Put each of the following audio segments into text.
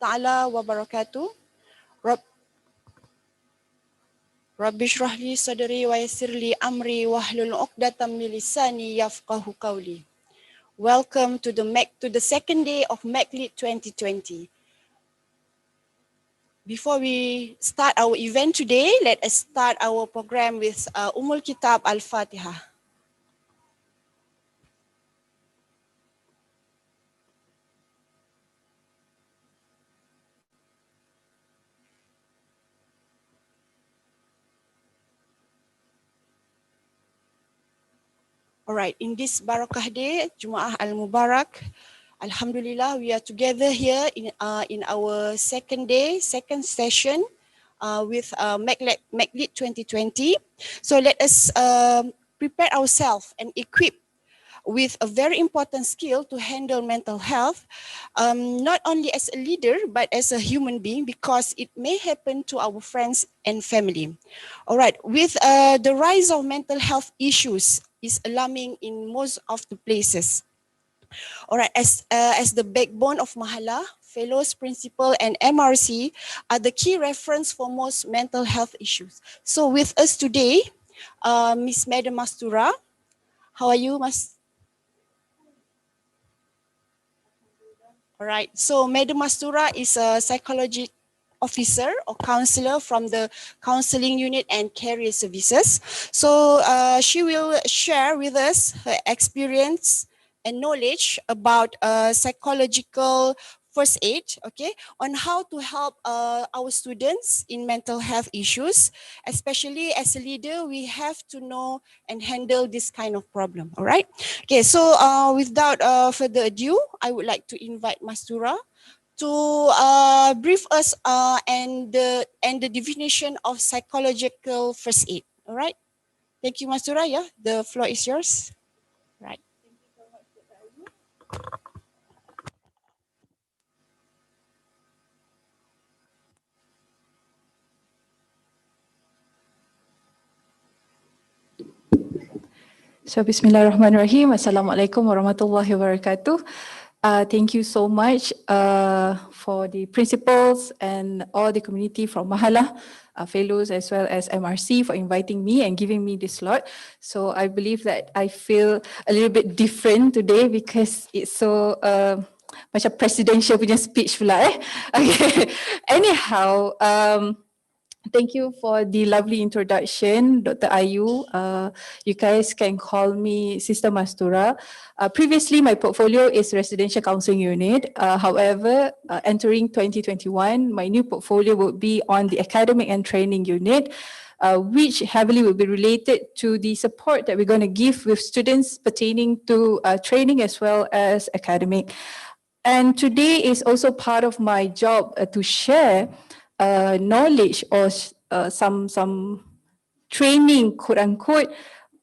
ta'ala wa barakatuh. Rabbi shrah li sadri wa yassir li amri wahlul 'uqdatam min lisani yafqahu qawli. Welcome to the second day of MCLEAD 2020. Before we start our event today, let us start our program with Ummul Kitab Al-Fatihah. Alright, in this Barakah Day, Jumaah Al-Mubarak, Alhamdulillah, we are together here in our second day, second session with MCLEAD 2020. So let us prepare ourselves and equip with a very important skill to handle mental health, not only as a leader, but as a human being, because it may happen to our friends and family. All right, with the rise of mental health issues is alarming in most of the places. All right, as the backbone of Mahallah, fellows, principal, and MRC are the key reference for most mental health issues. So with us today, Miss Madam Masturah. How are you, Mas? All right, so Madam Masturah is a psychology officer or counselor from the Counselling Unit and Career Services. So she will share with us her experience and knowledge about psychological first aid, okay, on how to help our students in mental health issues. Especially as a leader, we have to know and handle this kind of problem, all right? Okay, so without further ado, I would like to invite Masturah to brief us and the definition of psychological first aid. All right. Thank you, Masturah. Yeah, the floor is yours. Right. So, Bismillahirrahmanirrahim. Assalamualaikum warahmatullahi wabarakatuh. Thank you so much for the principals and all the community from Mahallah, fellows as well as MRC for inviting me and giving me this slot. So I believe that I feel a little bit different today because it's so macam presidential punya speech pula. Okay. Anyhow, thank you for the lovely introduction, Dr. Ayu. You guys can call me Sister Masturah. Previously, my portfolio is Residential Counselling Unit. However, entering 2021, my new portfolio would be on the Academic and Training Unit, which heavily will be related to the support that we're going to give with students pertaining to training as well as academic. And today is also part of my job to share knowledge or some training, quote unquote,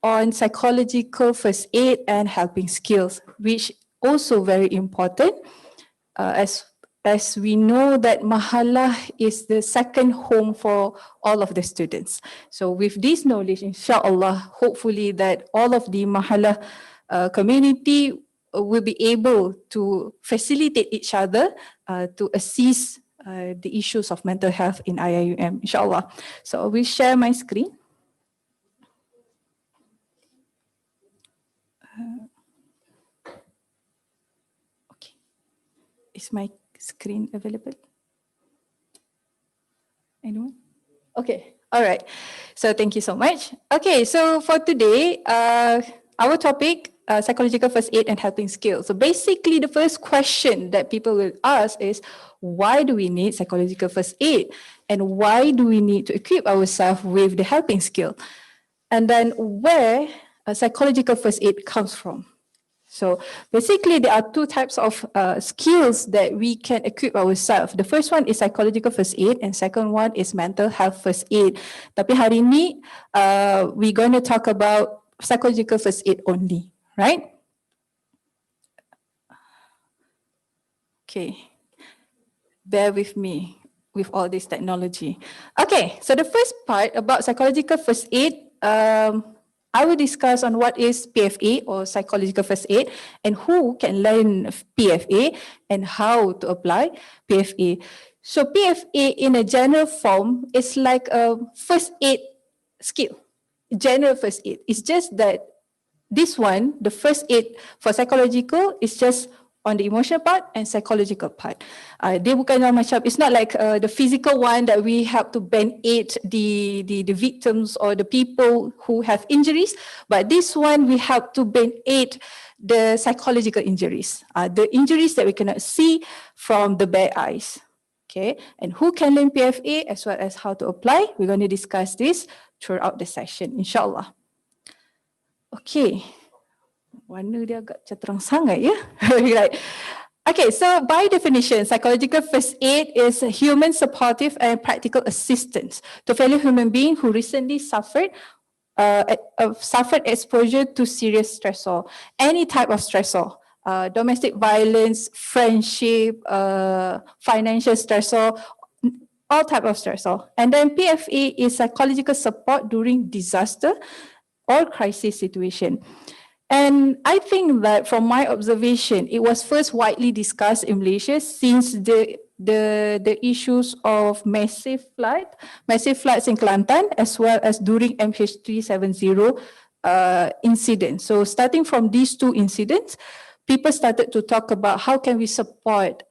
on psychological first aid and helping skills, which also very important as we know that Mahallah is the second home for all of the students. So with this knowledge, inshallah, hopefully that all of the Mahallah community will be able to facilitate each other to assist the issues of mental health in IIUM, inshallah. So I will share my screen. Okay, is my screen available? Anyone? Okay, all right. So thank you so much. Okay, so for today, our topic, psychological first aid and helping skills. So basically the first question that people will ask is, why do we need psychological first aid? And why do we need to equip ourselves with the helping skill? And then where psychological first aid comes from? So basically there are two types of skills that we can equip ourselves. The first one is psychological first aid and second one is mental health first aid. Tapi hari ni we're going to talk about psychological first aid only, right? Okay, bear with me with all this technology. Okay, so the first part about psychological first aid, I will discuss on what is PFA or psychological first aid and who can learn PFA and how to apply PFA. So PFA in a general form is like a first aid skill, general first aid. It's just that this one, the first aid for psychological is just on the emotional part and psychological part. Dia bukanlah macam, it's not like the physical one that we help to band-aid the victims or the people who have injuries, but this one we help to band-aid the psychological injuries, the injuries that we cannot see from the bare eyes. Okay, and who can learn PFA as well as how to apply, we're going to discuss this throughout the session, insyaAllah. Okay, warna dia agak terang sangat ya. Right. Okay, so by definition, psychological first aid is a human supportive and practical assistance to fellow human being who recently suffered exposure to serious stressor, any type of stressor, domestic violence, friendship, financial stressor, all type of stressor. And then PFA is psychological support during disaster or crisis situation. And I think that from my observation, it was first widely discussed in Malaysia since the issues of massive floods in Kelantan, as well as during MH370 incident. So starting from these two incidents, people started to talk about how can we support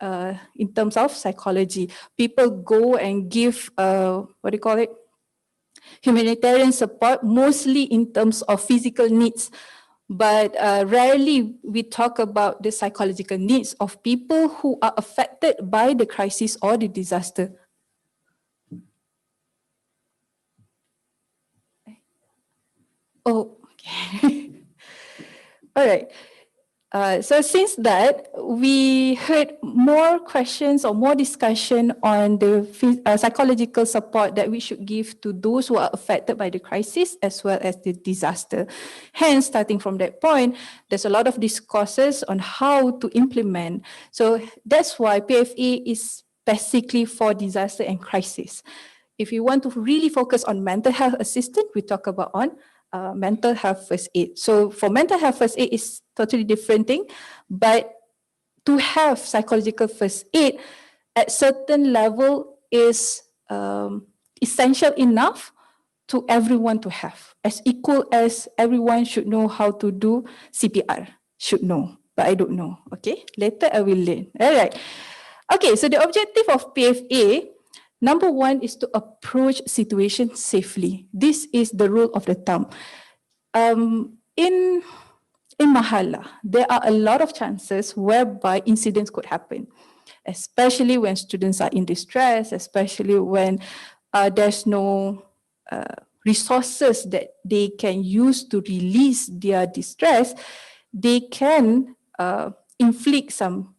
in terms of psychology. People go and give, humanitarian support, mostly in terms of physical needs. But rarely we talk about the psychological needs of people who are affected by the crisis or the disaster. Oh, okay. All right. So since that, we heard more questions or more discussion on the psychological support that we should give to those who are affected by the crisis as well as the disaster. Hence, starting from that point, there's a lot of discourses on how to implement. So that's why PFA is basically for disaster and crisis. If you want to really focus on mental health assistance, we talk about on mental health first aid. So for mental health first aid is totally different thing, but to have psychological first aid at certain level is essential enough to everyone to have, as equal as everyone should know how to do CPR, should know, but I don't know, okay? Later I will learn, all right. Okay, so the objective of PFA, number one is to approach situation safely. This is the rule of the thumb. In Mahallah, there are a lot of chances whereby incidents could happen, especially when students are in distress, especially when there's no resources that they can use to release their distress. They can inflict some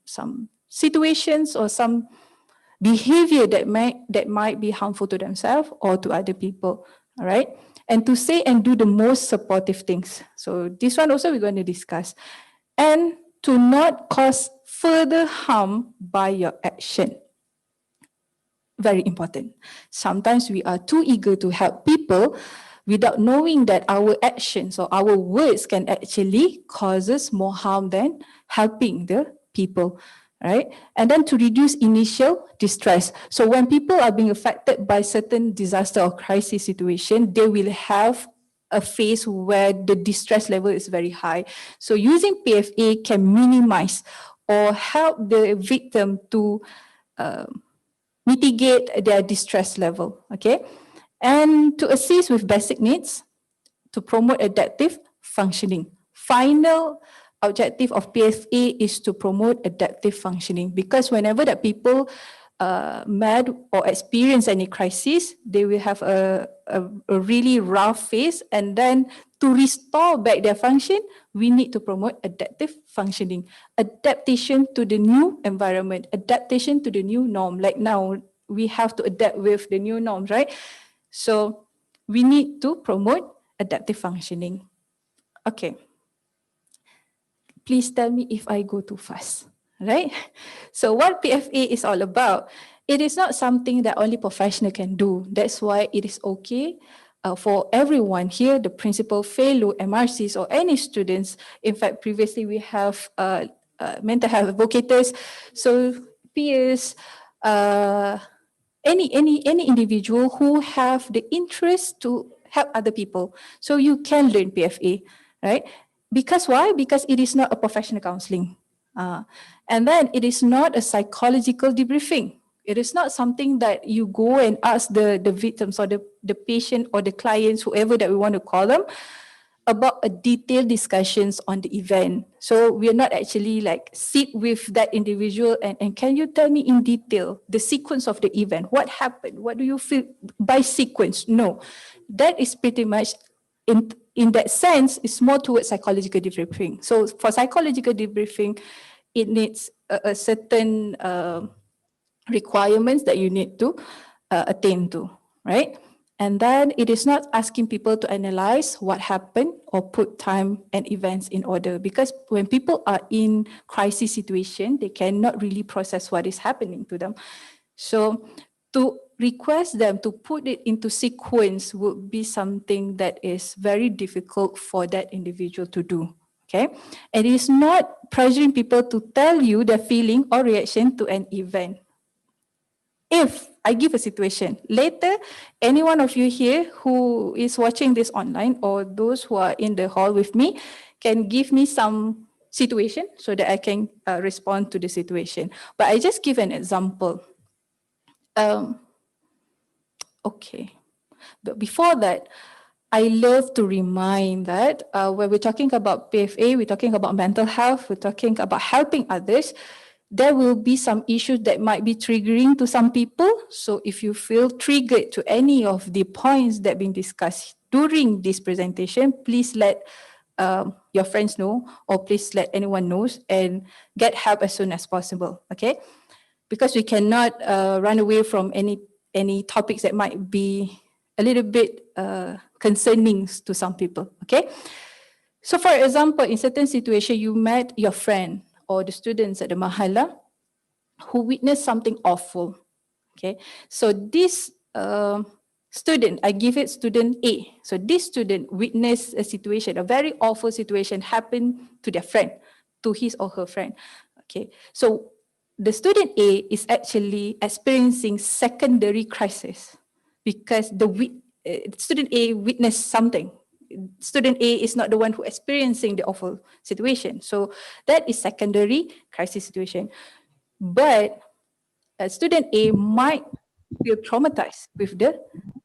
situations or some behavior that might be harmful to themselves or to other people, all right? And to say and do the most supportive things. So this one also we're going to discuss. And to not cause further harm by your action. Very important. Sometimes we are too eager to help people without knowing that our actions or our words can actually causes more harm than helping the people. Right? And then to reduce initial distress. So when people are being affected by certain disaster or crisis situation, they will have a phase where the distress level is very high. So using PFA can minimize or help the victim to mitigate their distress level, okay? And to assist with basic needs, to promote adaptive functioning. Final objective of PFA is to promote adaptive functioning, because whenever that people mad or experience any crisis, they will have a really rough phase, and then to restore back their function, we need to promote adaptive functioning, adaptation to the new environment, adaptation to the new norm. Like now, we have to adapt with the new norms, right? So we need to promote adaptive functioning. Okay. Please tell me if I go too fast, right? So what PFA is all about, it is not something that only professional can do. That's why it is okay for everyone here, the principal, fellow, MRCs, or any students. In fact, previously we have mental health advocates, so peers, any individual who have the interest to help other people. So you can learn PFA, right? Because why? Because it is not a professional counseling. And then it is not a psychological debriefing. It is not something that you go and ask the victims or the patient or the clients, whoever that we want to call them, about a detailed discussions on the event. So we are not actually like sit with that individual and can you tell me in detail the sequence of the event? What happened? What do you feel by sequence? No, that is pretty much in that sense, it's more towards psychological debriefing. So for psychological debriefing, it needs a certain requirements that you need to attain to, right? And then it is not asking people to analyze what happened or put time and events in order, because when people are in crisis situation, they cannot really process what is happening to them. So to request them to put it into sequence would be something that is very difficult for that individual to do. Okay, and it is not pressuring people to tell you their feeling or reaction to an event. If I give a situation, later, any one of you here who is watching this online or those who are in the hall with me can give me some situation so that I can respond to the situation. But I just give an example. Okay, but before that, I love to remind that when we're talking about PFA, we're talking about mental health, we're talking about helping others, there will be some issues that might be triggering to some people. So if you feel triggered to any of the points that have been discussed during this presentation, please let your friends know, or please let anyone knows and get help as soon as possible, okay? Because we cannot run away from any topics that might be a little bit concerning to some people, okay? So for example, in certain situation, you met your friend or the students at the Mahallah who witnessed something awful, okay? So this student, I give it student A. So this student witnessed a situation, a very awful situation happened to their friend, to his or her friend, okay? So the student A is actually experiencing secondary crisis because student A witnessed something. Student A is not the one who experiencing the awful situation. So that is secondary crisis situation. But student A might feel traumatized with the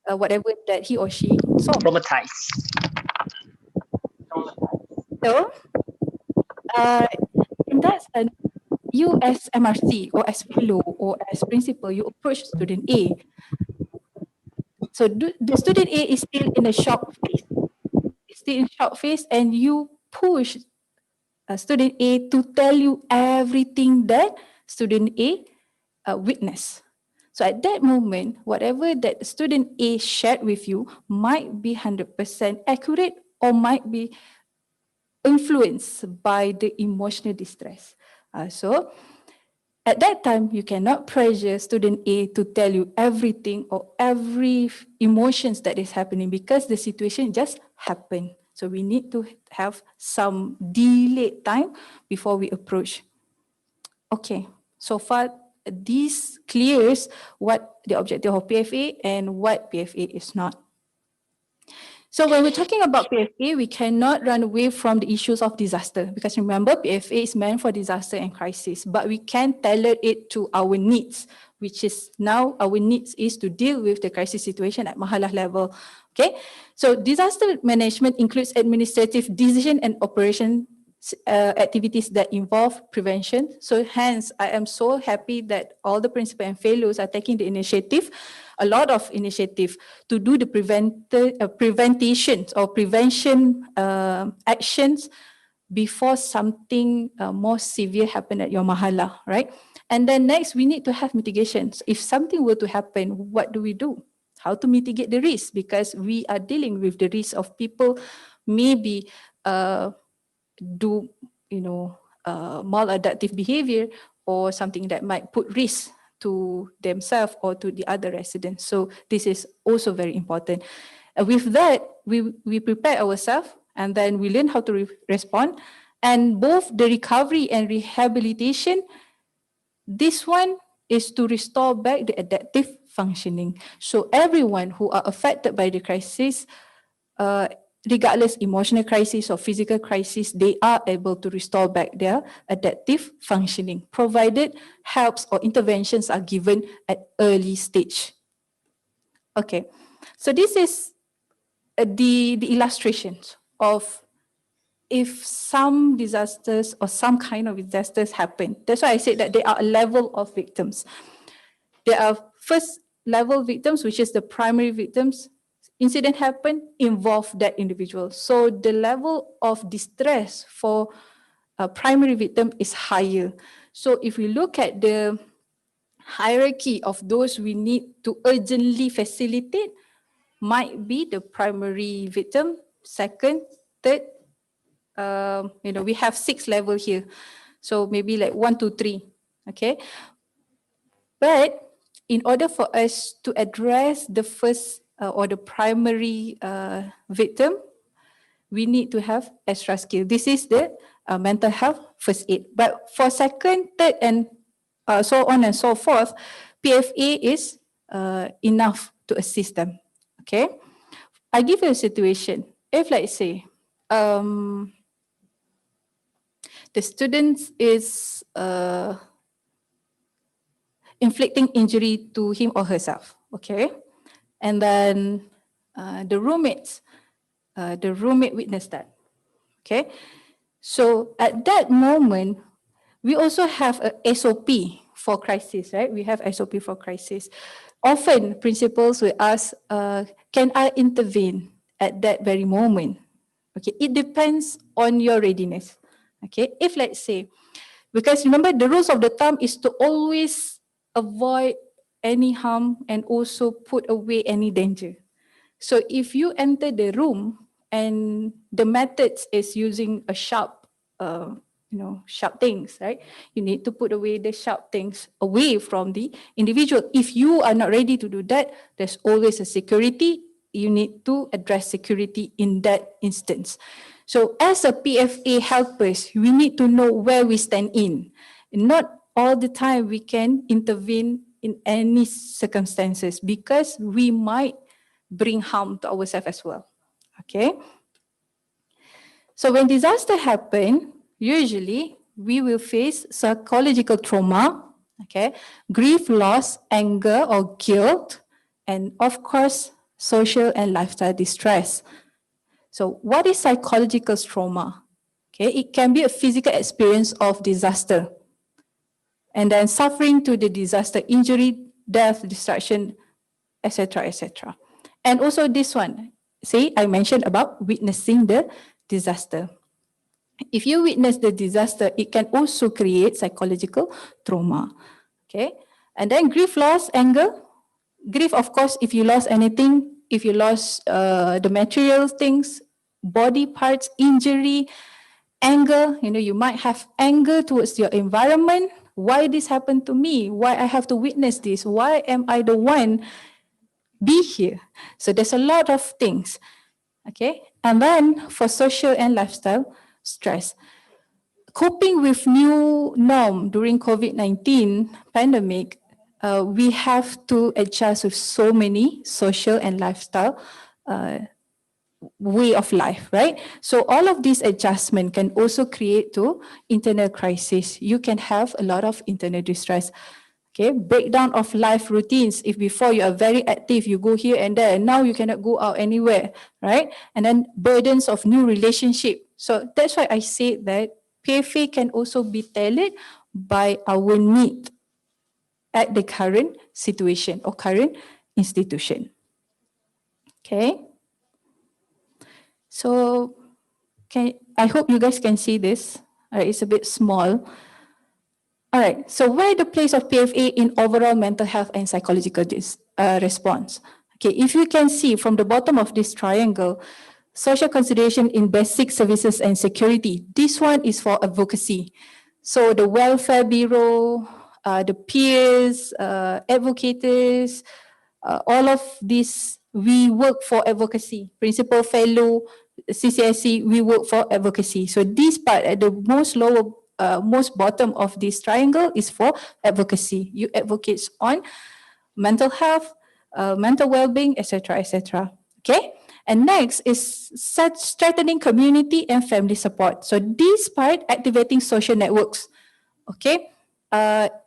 whatever that he or she saw. Traumatized. So in that sense, you as MRC or as fellow or as principal, you approach student A. So the student A is still in a shock phase. It's still in shock phase, and you push student A to tell you everything that student A witnessed. So at that moment, whatever that student A shared with you might be 100% accurate or might be influenced by the emotional distress. So at that time, you cannot pressure student A to tell you everything or every emotions that is happening because the situation just happened. So we need to have some delayed time before we approach. Okay, so far this clears what the objective of PFA and what PFA is not. So when we're talking about PFA, we cannot run away from the issues of disaster because remember, PFA is meant for disaster and crisis, but we can tailor it to our needs, which is now our needs is to deal with the crisis situation at Mahallah level. Okay, so disaster management includes administrative decision and operation activities that involve prevention. So hence, I am so happy that all the principal and fellows are taking the initiative, a lot of initiative to do the prevention or prevention actions before something more severe happen at your Mahallah, right? And then next, we need to have mitigations. If something were to happen, what do we do? How to mitigate the risk? Because we are dealing with the risk of people maybe do maladaptive behavior or something that might put risk to themselves or to the other residents. So this is also very important. With that, we prepare ourselves and then we learn how to respond. And both the recovery and rehabilitation, this one is to restore back the adaptive functioning. So everyone who are affected by the crisis, regardless emotional crisis or physical crisis, they are able to restore back their adaptive functioning, provided helps or interventions are given at early stage. Okay, so this is the illustrations of if some disasters or some kind of disasters happen. That's why I said that there are a level of victims. There are first level victims, which is the primary victims. Incident happen, involve that individual. So the level of distress for a primary victim is higher. So if we look at the hierarchy of those we need to urgently facilitate, might be the primary victim, second, third. We have 6 levels here. So maybe like 1, 2, 3. Okay. But in order for us to address the first or the primary victim, we need to have extra skill. This is the mental health first aid. But for second, third, and so on and so forth, PFA is enough to assist them. Okay. I give you a situation. If let's say the student is inflicting injury to him or herself, okay? And then the roommate witnessed that, okay? So at that moment, we also have a SOP for crisis, right? We have SOP for crisis. Often principals will ask, can I intervene at that very moment? Okay, it depends on your readiness. Okay, if let's say, because remember the rules of the thumb is to always avoid any harm and also put away any danger. So if you enter the room and the methods is using a sharp, sharp things, right? You need to put away the sharp things away from the individual. If you are not ready to do that, there's always a security. You need to address security in that instance. So as a PFA helpers, we need to know where we stand in. Not all the time we can intervene in any circumstances because we might bring harm to ourselves as well. Okay. So when disaster happen, usually we will face psychological trauma, okay, grief, loss, anger or guilt, and of course, social and lifestyle distress. So what is psychological trauma? Okay, it can be a physical experience of disaster and then suffering to the disaster, injury, death, destruction, etc., etc. And also this one, see, I mentioned about witnessing the disaster. If you witness the disaster, it can also create psychological trauma. Okay, and then grief, loss, anger. Grief, of course, if you lost anything, if you lost the material things, body parts, injury, anger, you might have anger towards your environment. Why this happened to me? Why I have to witness this? Why am I the one be here? So there's a lot of things. Okay, and then for social and lifestyle stress. Coping with new norm during COVID-19 pandemic, we have to adjust with so many social and lifestyle way of life, right? So all of these adjustment can also create to internal crisis. You can have a lot of internal distress. Okay, breakdown of life routines. If before you are very active, you go here and there, and now you cannot go out anywhere, right? And then burdens of new relationship. So that's why I say that PFA can also be tailored by our need at the current situation or current institution. Okay. So I hope you guys can see this. It's a bit small. All right, so where the place of PFA in overall mental health and psychological response? Okay, if you can see from the bottom of this triangle, social consideration in basic services and security, this one is for advocacy. So the welfare bureau, the peers, advocates, all of these we work for advocacy. Principal, fellow, CCSC, we work for advocacy. So this part at the most lower, most bottom of this triangle is for advocacy. You advocate on mental health, mental well-being, etc., etc. Okay. And next is strengthening community and family support. So this part, activating social networks. Okay.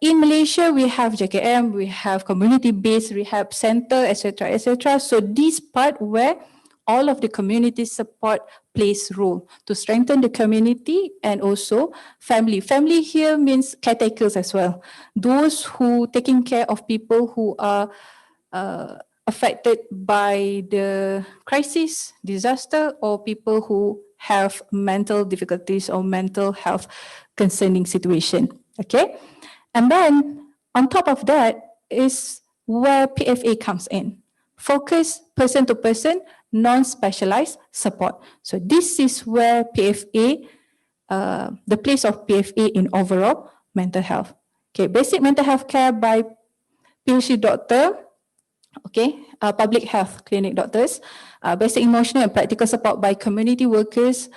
In Malaysia, we have JKM, we have community-based rehab center, etc., etc. So this part where all of the community support plays role to strengthen the community and also family. Family here means caretakers as well. Those who taking care of people who are affected by the crisis, disaster, or people who have mental difficulties or mental health concerning situation. Okay, and then on top of that is where PFA comes in. Focus person to person, non-specialized support. So this is where PFA, the place of PFA in overall mental health. Okay, basic mental health care by PhD doctor, okay, public health clinic doctors, basic emotional and practical support by community workers,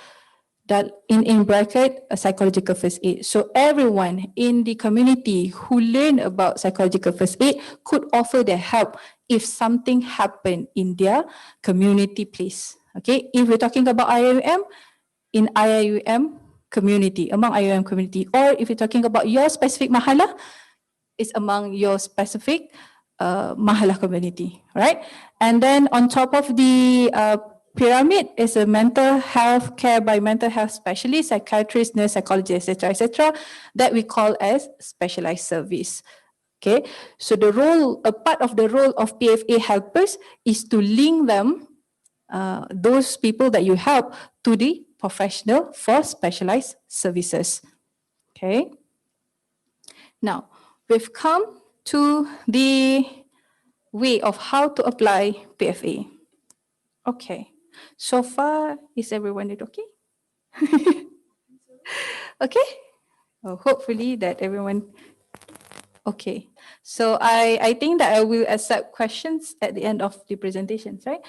that in bracket, a psychological first aid. So everyone in the community who learn about psychological first aid could offer their help if something happened in their community place. Okay, if we're talking about IIUM, in IIUM community, among IIUM community, or if you're talking about your specific mahallah, it's among your specific Mahallah community, right? And then on top of the pyramid is a mental health care by mental health specialist, psychiatrist, nurse, psychologist, etc., that we call as specialized service. Okay, so the role, a part of the role of PFA helpers is to link them, those people that you help, to the professional for specialized services. Okay. Now, we've come to the way of how to apply PFA. Okay, so far, is everyone okay? Okay, hopefully that everyone, okay. So I think that I will accept questions at the end of the presentations, right?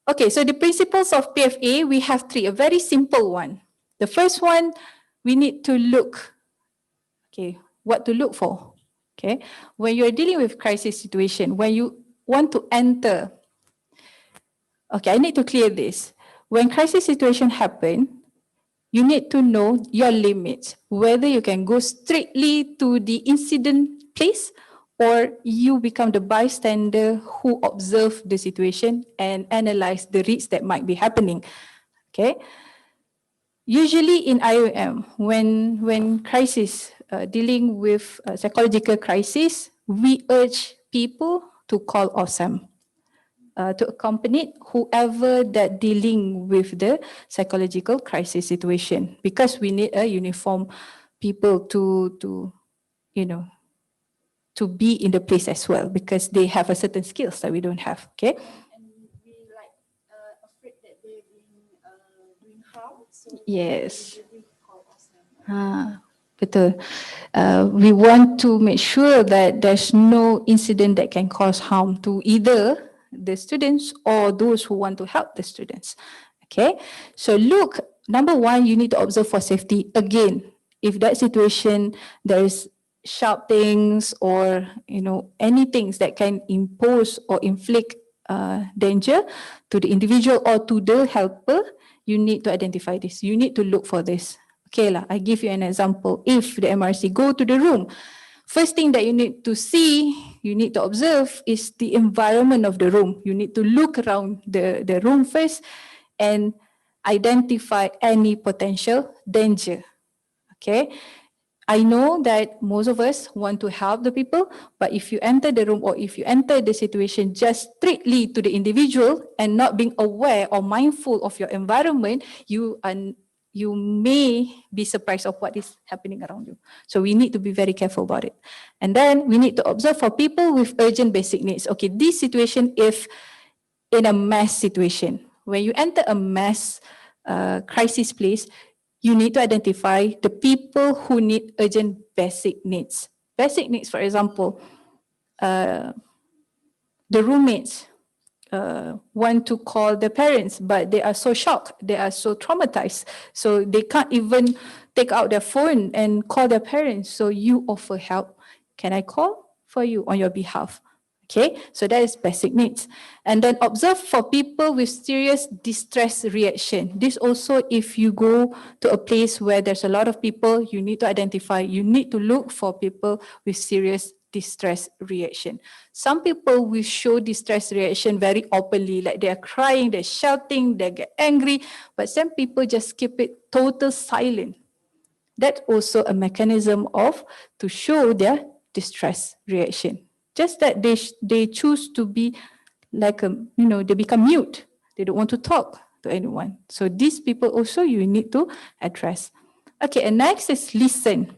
Okay, so the principles of PFA, we have three, a very simple one. The first one, we need to look, okay, what to look for. Okay, when you're dealing with crisis situation, when you want to enter, okay, I need to clear this. When crisis situation happen, you need to know your limits, whether you can go strictly to the incident place or you become the bystander who observe the situation and analyze the risks that might be happening. Okay. Usually in IIUM, when crisis, dealing with psychological crisis, we urge people to call OSAM, to accompany whoever that dealing with the psychological crisis situation, because we need a uniform people to you know, to be in the place as well, because they have a certain skills that we don't have. Okay. And we like afraid that they're doing harm. So Yes. we call awesome. Betul. We want to make sure that there's no incident that can cause harm to either the students or those who want to help the students. Okay, so look, number one, you need to observe for safety. Again, if that situation, there is sharp things or, you know, any things that can impose or inflict danger to the individual or to the helper, you need to identify this. You need to look for this. Okay lah, I give you an example. If the MRC go to the room, first thing that you need to see, you need to observe is the environment of the room. You need to look around the room first and identify any potential danger. Okay. I know that most of us want to help the people, but if you enter the room or if you enter the situation just strictly to the individual and not being aware or mindful of your environment, you may be surprised of what is happening around you. So we need to be very careful about it. And then we need to observe for people with urgent basic needs. Okay, this situation, if in a mass situation, when you enter a mass crisis place, you need to identify the people who need urgent basic needs. Basic needs, for example, the roommates want to call their parents, but they are so shocked, they are so traumatized, so they can't even take out their phone and call their parents. So you offer help. Can I call for you on your behalf? Okay, so that is basic needs. And then observe for people with serious distress reaction. This also, if you go to a place where there's a lot of people, you need to identify, you need to look for people with serious distress reaction. Some people will show distress reaction very openly, like they are crying, they're shouting, they get angry, but some people just keep it total silent. That's also a mechanism of to show their distress reaction. Just that they choose to be like they become mute. They don't want to talk to anyone. So these people also you need to address. Okay, and next is listen.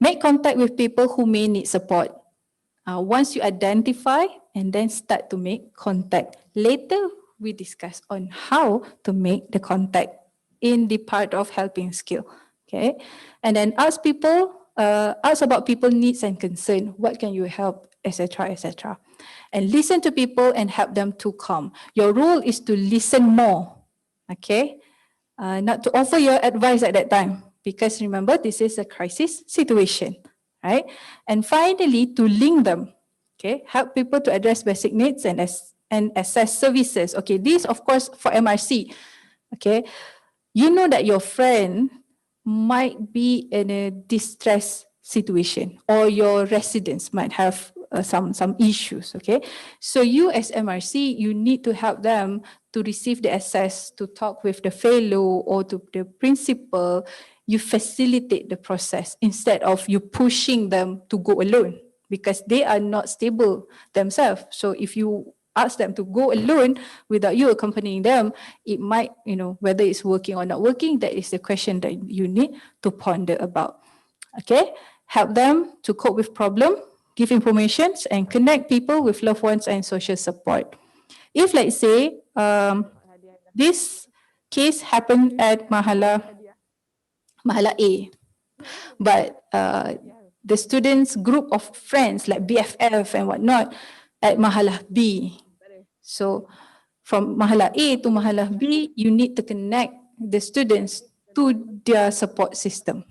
Make contact with people who may need support. Once you identify and then start to make contact. Later, we discuss on how to make the contact in the part of helping skill. Okay, and then ask about people needs and concern. What can you help, etc., etc. And listen to people and help them to calm. Your role is to listen more. Okay, not to offer your advice at that time, because remember, this is a crisis situation, right? And finally, to link them, okay? Help people to address basic needs and assess services. Okay, this of course for MRC, okay? You know that your friend might be in a distress situation, or your residents might have some issues, okay? So you as MRC, you need to help them to receive the access to talk with the fellow or to the principal. You facilitate the process instead of you pushing them to go alone, because they are not stable themselves. So if you ask them to go alone without you accompanying them, it might, whether it's working or not working, that is the question that you need to ponder about. Okay, help them to cope with problem, give information, and connect people with loved ones and social support. If let's say this case happened at Mahallah A, but the students' group of friends like BFF and whatnot at Mahallah B. So from Mahallah A to Mahallah B, you need to connect the students to their support system.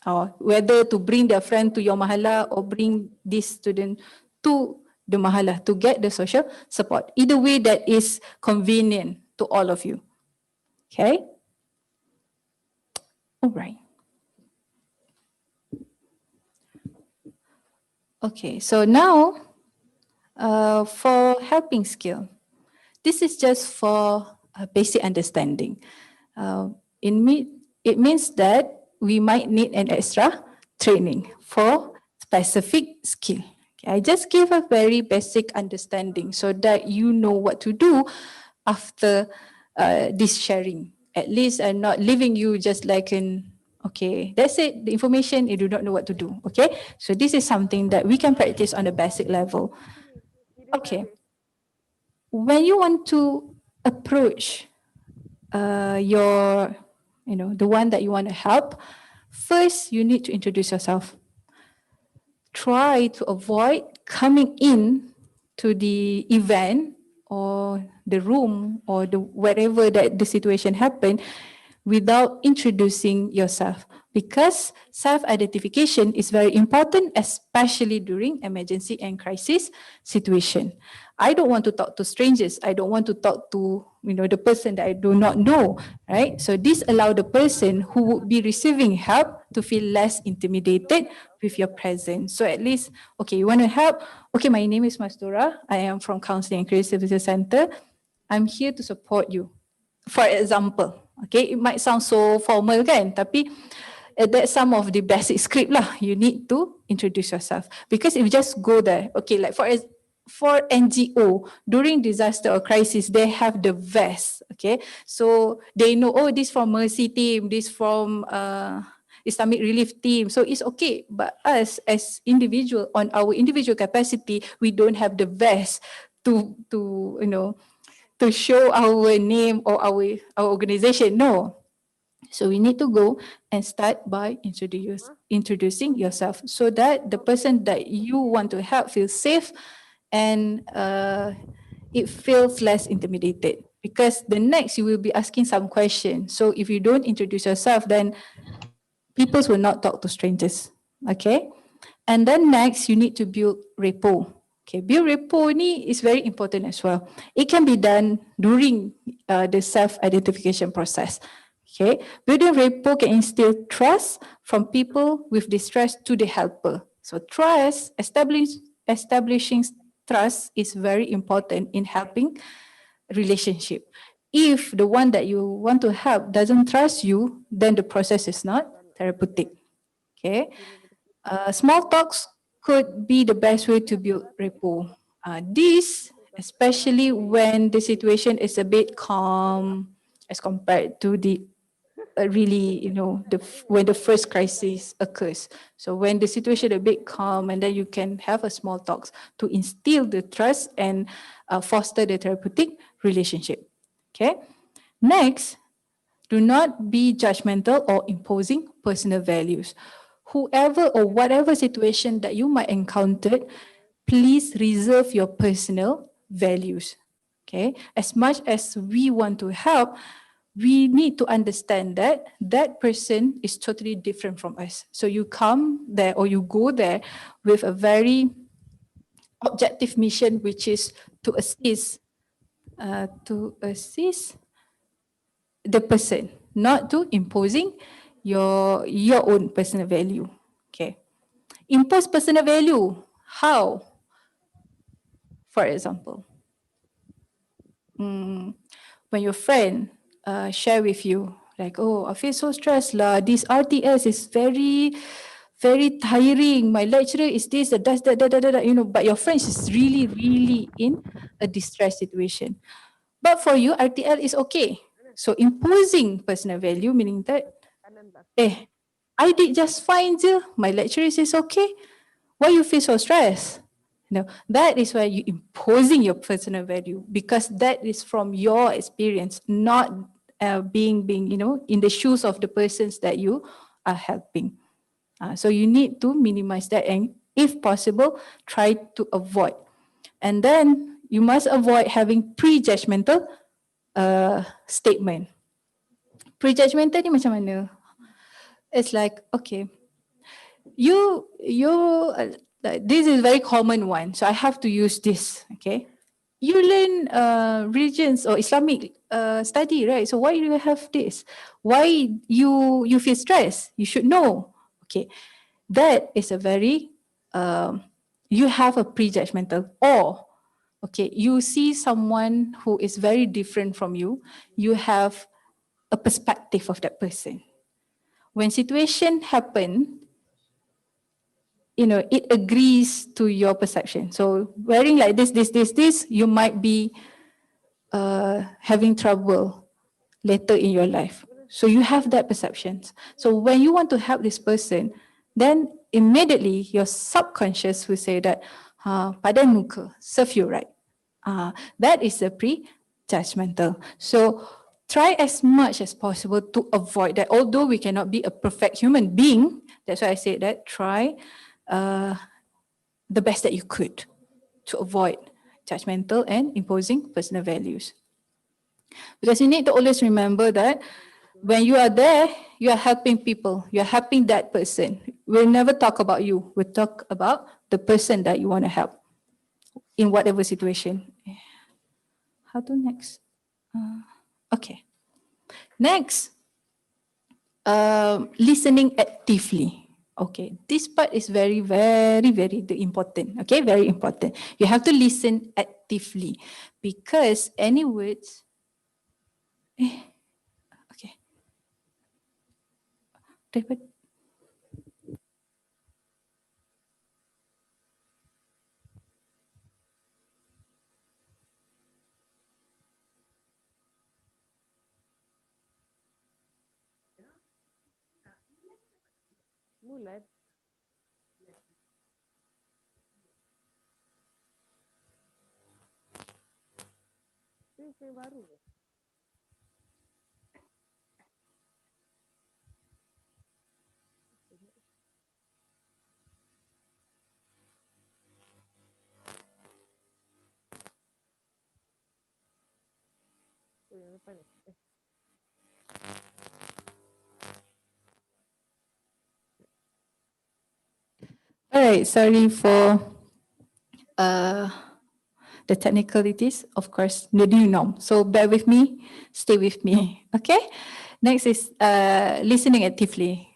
Or whether to bring their friend to your Mahallah or bring this student to the Mahallah to get the social support. Either way that is convenient to all of you. Okay? All right. Okay, so now for helping skill, this is just for basic understanding. It means that we might need an extra training for specific skill. Okay, I just give a very basic understanding so that you know what to do after this sharing. At least I'm not leaving you just like okay, that's it, the information, you do not know what to do, okay? So this is something that we can practice on a basic level. Okay. When you want to approach the one that you want to help, first you need to introduce yourself. Try to avoid coming in to the event or the room or wherever that the situation happened without introducing yourself, because self-identification is very important, especially during emergency and crisis situation. I don't want to talk to strangers. I don't want to talk to the person that I do not know, right? So this allows the person who would be receiving help to feel less intimidated with your presence. So at least, okay, you want to help? Okay, my name is Masturah. I am from Counselling and Career Services Center. I'm here to support you. For example, okay, it might sound so formal kan, tapi that's some of the basic script lah. You need to introduce yourself, because if you just go there, okay, like for NGO during disaster or crisis, they have the vest, okay, so they know, oh, this from Mercy team, this from Islamic Relief team, so it's okay. But us as individual, on our individual capacity, we don't have the vest to show our name or our organization. No. So we need to go and start by introducing yourself so that the person that you want to help feels safe and it feels less intimidated, because the next you will be asking some question. So if you don't introduce yourself, then people will not talk to strangers. Okay. And then next, you need to build rapport. Okay, build rapport ni is very important as well. It can be done during the self-identification process. Okay, building rapport can instill trust from people with distress to the helper. So trust, establishing trust is very important in helping relationship. If the one that you want to help doesn't trust you, then the process is not therapeutic. Okay, small talks could be the best way to build rapport. This, especially when the situation is a bit calm as compared to the really, when the first crisis occurs. So when the situation a bit calm, and then you can have a small talks to instill the trust and foster the therapeutic relationship. Okay. Next, do not be judgmental or imposing personal values. Whoever or whatever situation that you might encounter, please reserve your personal values. Okay. As much as we want to help, we need to understand that that person is totally different from us. So you come there or you go there with a very objective mission, which is to assist the person, not to imposing your own personal value. Okay. Impose personal value. How? For example, when your friend share with you, like, oh, I feel so stressed lah. This RTS is very, very tiring. My lecturer is this, that, but your friend is really, really in a distress situation. But for you, RTL is okay. So imposing personal value, meaning that, I did just fine je. My lecturer says okay. Why you feel so stressed? No, that is why you imposing your personal value, because that is from your experience, not being in the shoes of the persons that you are helping. So you need to minimize that, and if possible, try to avoid. And then you must avoid having prejudgmental statement. Prejudgmental ni macam mana? It's like, okay, you this is a very common one, so I have to use this. Okay, you learn religions or Islamic study, right? So why do you have this? Why you feel stressed? You should know. Okay, that is a very you have a prejudgmental, or okay, you see someone who is very different from you. You have a perspective of that person. When situation happen, it agrees to your perception. So wearing like this, you might be having trouble later in your life. So you have that perception. So when you want to help this person, then immediately your subconscious will say that, padan muka, serve you right. That is a pre-judgmental. So try as much as possible to avoid that. Although we cannot be a perfect human being, that's why I said that try the best that you could to avoid judgmental and imposing personal values. Because you need to always remember that when you are there, you are helping people, you are helping that person. We'll never talk about you, we'll talk about the person that you want to help in whatever situation. How to next? Okay. Next, listening actively. Okay, this part is very, very, very important. Okay, very important. You have to listen actively, because any words. Okay. Dapat. All right, sorry for the technicalities, of course, the new norm. So bear with me, stay with me, okay? Next is listening actively.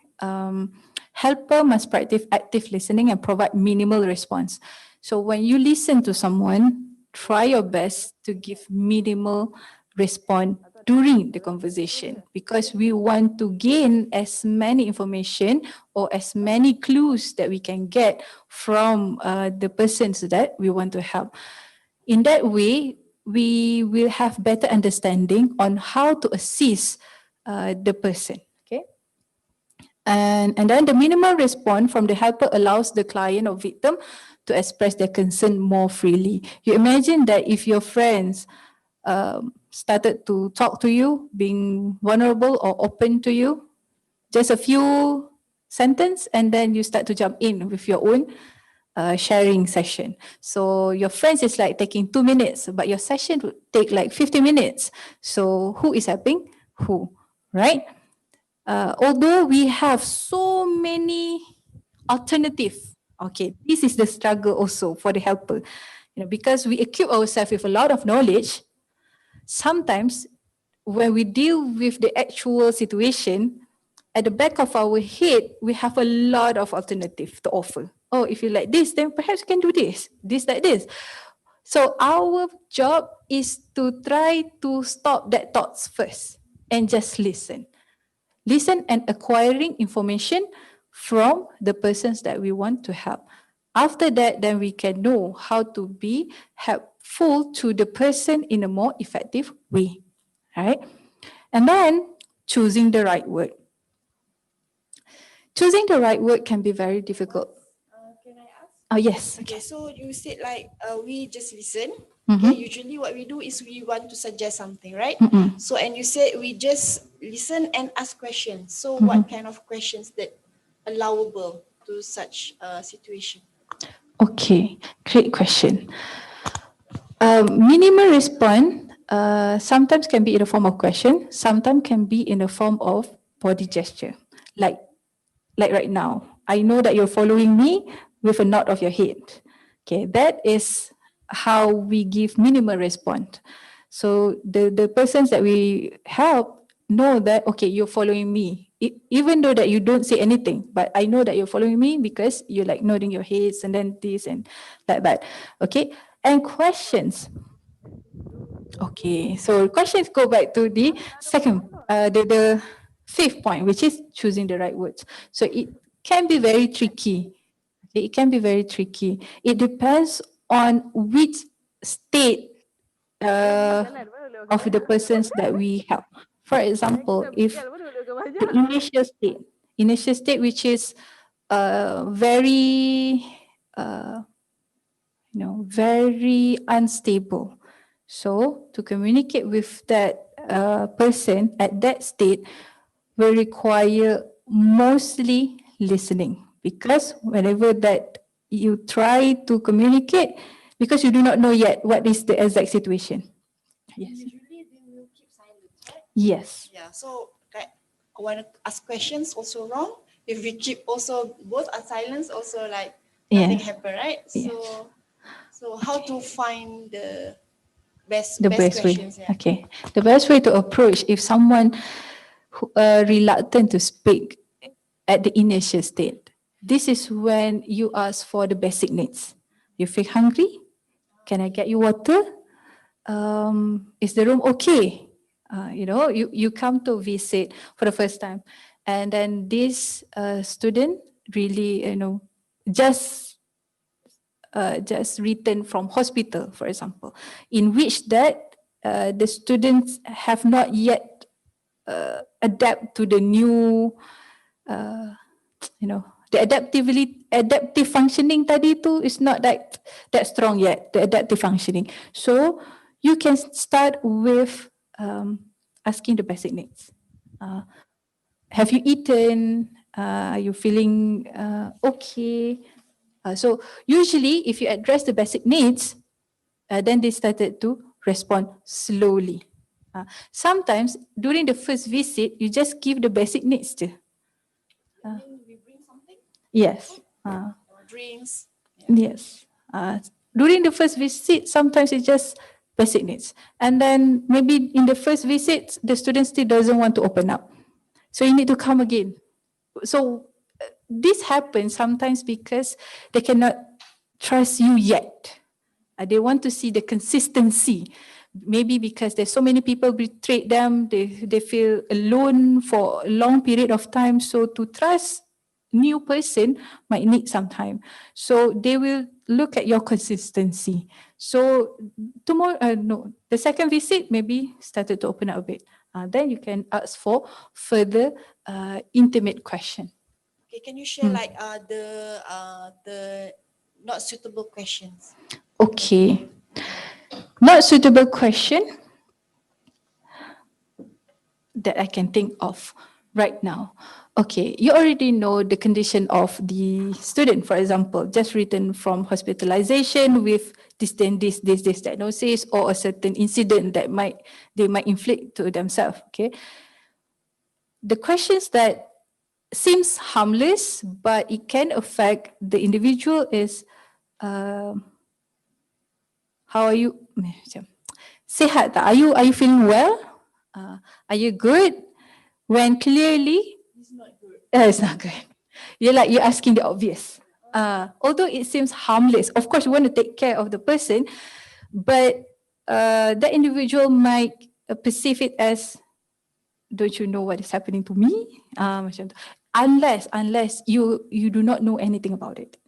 Helper must practice active listening and provide minimal response. So when you listen to someone, try your best to give minimal response during the conversation because we want to gain as many information or as many clues that we can get from the persons that we want to help. In that way, we will have better understanding on how to assist the person. Okay. And then the minimal response from the helper allows the client or victim to express their concern more freely. You imagine that if your friends started to talk to you, being vulnerable or open to you, just a few sentence, and then you start to jump in with your own sharing session. So your friends is like taking 2 minutes, but your session would take like 50 minutes. So who is helping who, right? Although we have so many alternative, okay, this is the struggle also for the helper, because we equip ourselves with a lot of knowledge. Sometimes when we deal with the actual situation, at the back of our head, we have a lot of alternative to offer. Oh, if you like this, then perhaps you can do this like this. So our job is to try to stop that thoughts first and just listen. Listen and acquiring information from the persons that we want to help. After that, then we can know how to be helpful to the person in a more effective way. Right? And then choosing the right word. Choosing the right word can be very difficult. Can I ask? Oh, yes. Okay, so you said like we just listen. Mhm. Okay, usually what we do is we want to suggest something, right? So and you said we just listen and ask questions. So what kind of questions that allowable to such a situation? Okay, great question. Minimal response sometimes can be in the form of question, sometimes can be in the form of body gesture. Like right now, I know that you're following me with a nod of your head. Okay, that is how we give minimal response. So the persons that we help know that, okay, you're following me. Even though that you don't say anything, but I know that you're following me because you're like nodding your heads and then this and like that. Okay, and questions. Okay, so questions go back to the second, the fifth point, which is choosing the right words. So it can be very tricky. Okay, it can be very tricky. It depends on which state of the persons that we help. For example, if the initial state which is very, uh, very unstable. So to communicate with that person at that state will require mostly listening, because whenever that you try to communicate, because you do not know yet what is the exact situation. Yes. Usually they will keep silent, right? Yes. Yeah, so like I want to ask questions also wrong. If we keep also both are silence, also like nothing Yeah. happen, right? Yes. So how to find the best The best best way. questions? Yeah. Okay. The best way to approach if someone reluctant to speak at the initial state. This is when you ask for the basic needs. You feel hungry? Can I get you water? Is the room okay? You come to visit for the first time, and then this student really, just just returned from hospital, for example, in which that the students have not yet adapt to the new, uh, the adaptive functioning tadi tu is not that strong yet, the adaptive functioning. So you can start with asking the basic needs. Have you eaten? Are you feeling okay? So usually if you address the basic needs, then they started to respond slowly. Sometimes during the first visit, you just give the basic needs to. We bring something, Yes. or drinks. Yes. During the first visit, sometimes it's just basic needs. And then maybe in the first visit, the student still doesn't want to open up. So you need to come again. So this happens sometimes because they cannot trust you yet. They want to see the consistency. Maybe because there's so many people betrayed them, they feel alone for a long period of time. So to trust new person might need some time. So they will look at your consistency. So tomorrow, no, the second visit maybe started to open up a bit. Then you can ask for further intimate question. Okay, can you share like the not suitable questions? Okay. Not suitable question that I can think of right now. Okay, you already know the condition of the student, for example, just written from hospitalization with this diagnosis or a certain incident that they might inflict to themselves. Okay. The questions that seems harmless, but it can affect the individual is how are you? Sehat tak? Are you feeling well? Are you good? When clearly It's not good. it's not good. You're asking the obvious. Although it seems harmless, of course you want to take care of the person, but that individual might perceive it as, don't you know what is happening to me? Macam tu. Unless you do not know anything about it.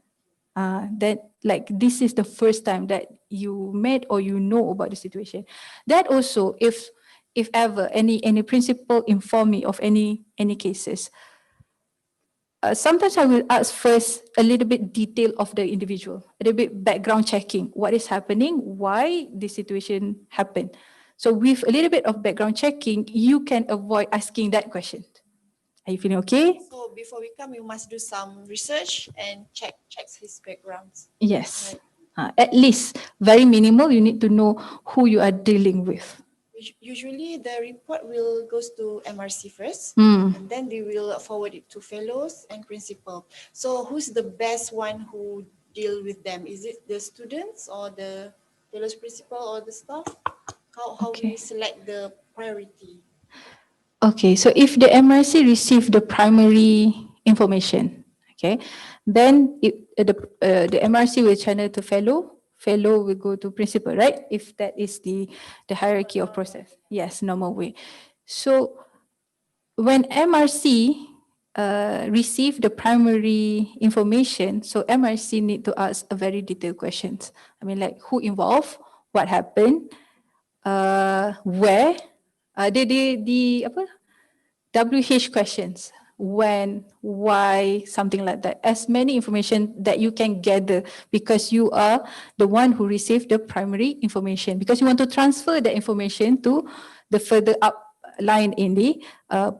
That like this is the first time that you met or you know about the situation. That also, if ever any principal inform me of any cases, sometimes I will ask first a little bit detail of the individual, a little bit background checking, what is happening, why the situation happened. So with a little bit of background checking, you can avoid asking that question. Are you feeling okay? So before we come, you must do some research and checks his backgrounds. Yes. Right. At least very minimal, you need to know who you are dealing with. Usually the report will goes to MRC first, Mm. and then they will forward it to fellows and principal. So who's the best one who deal with them? Is it the students or the fellows principal or the staff? How we Okay. select the priority? Okay, so if the MRC receive the primary information, okay, then the MRC will channel to fellow will go to principal, right? If that is the hierarchy of process. Yes, normal way. So when MRC receive the primary information, so MRC need to ask a very detailed questions. I mean, like who involved, what happened, where, the apa? WH questions. When, why, something like that. As many information that you can gather because you are the one who received the primary information because you want to transfer the information to the further up line in the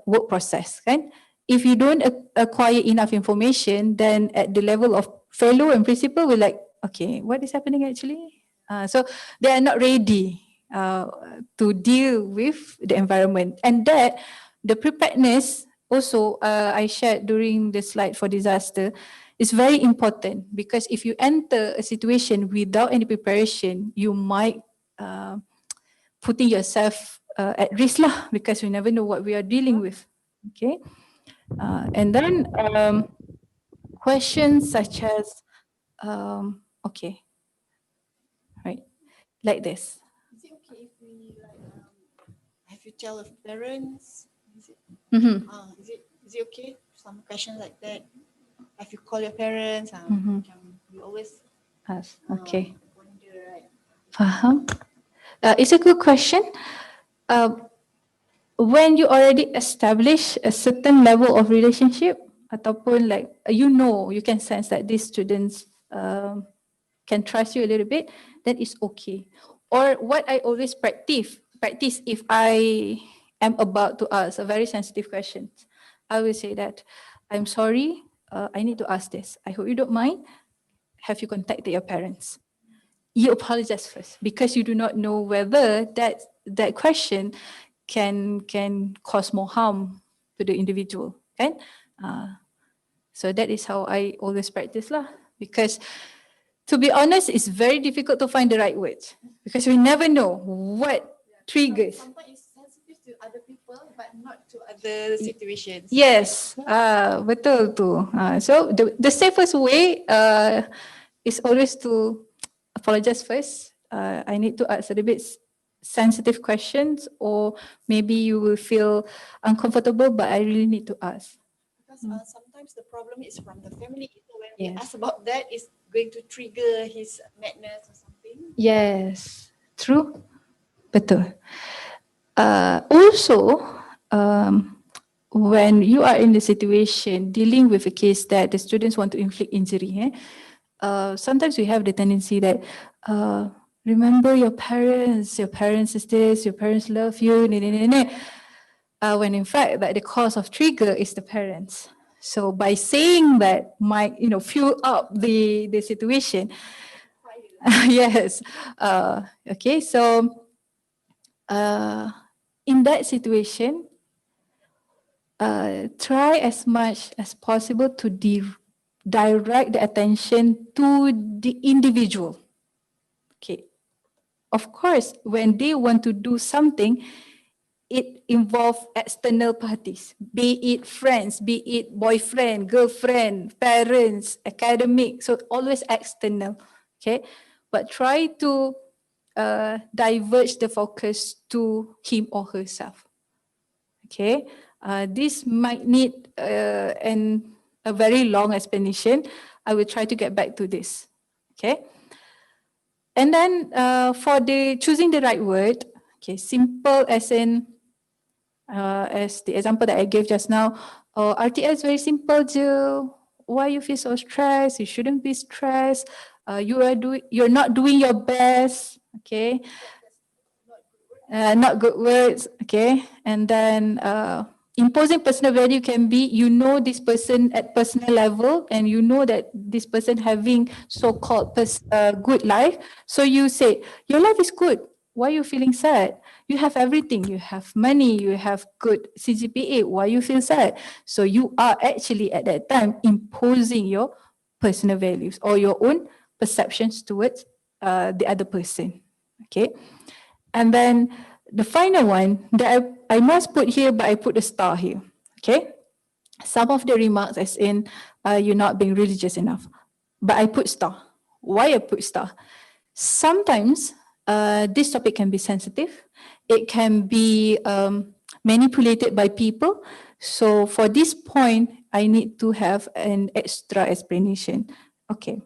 work process. Kan? If you don't acquire enough information, then at the level of fellow and principal, we're like, okay, what is happening actually? So they are not ready to deal with the environment. And that the preparedness also I shared during the slide for disaster is very important because if you enter a situation without any preparation, you might putting yourself at risk lah because you never know what we are dealing with. Okay, and then questions such as okay, right, like this. Is it okay if we like have you tell of parents? Is it Mm-hmm. is it okay? Some questions like that. Have you call your parents? Macam you always Okay, wonder, right? faham. It's a good question. When you already establish a certain level of relationship, ataupun like you can sense that these students can trust you a little bit, then it's okay. Or what I always practice if I am about to ask a very sensitive question, I will say that I'm sorry, I need to ask this. I hope you don't mind. Have you contacted your parents? You apologize first because you do not know whether that that question can cause more harm to the individual, kan? So that is how I always practice lah. Because to be honest, it's very difficult to find the right words because we never know what triggers. Sometimes it's sensitive to other people, but not to other situations. Yes, betul tu. So the safest way is always to apologize first. I need to ask a little bit sensitive questions, or maybe you will feel uncomfortable, but I really need to ask. Because sometimes the problem is from the family. So when we Yes. ask about that, it's going to trigger his madness or something. Yes, true. Betul. Also, when you are in the situation dealing with a case that the students want to inflict injury, sometimes we have the tendency that remember your parents is this, your parents love you, when in fact that the cause of trigger is the parents. So by saying that might fuel up the situation. Yes. Okay. So in that situation, try as much as possible to direct the attention to the individual. Okay. Of course, when they want to do something, it involves external parties, be it friends, be it boyfriend, girlfriend, parents, academic, so always external. Okay. But try to diverge the focus to him or herself. Okay, this might need a very long explanation. I will try to get back to this. Okay, and then for the choosing the right word, okay, simple as in as the example that I gave just now. RTS very simple, je. Why you feel so stressed? You shouldn't be stressed. You're not doing your best. Okay. Not good words, okay. And then imposing personal value can be, this person at personal level, and that this person having so-called good life. So you say, your life is good. Why are you feeling sad? You have everything. You have money. You have good CGPA. Why you feel sad? So you are actually at that time imposing your personal values or your own perceptions towards the other person. Okay. And then the final one that I must put here, but I put a star here. Okay. Some of the remarks as in you're not being religious enough, but I put star. Why I put star? Sometimes this topic can be sensitive. It can be manipulated by people. So for this point, I need to have an extra explanation. Okay.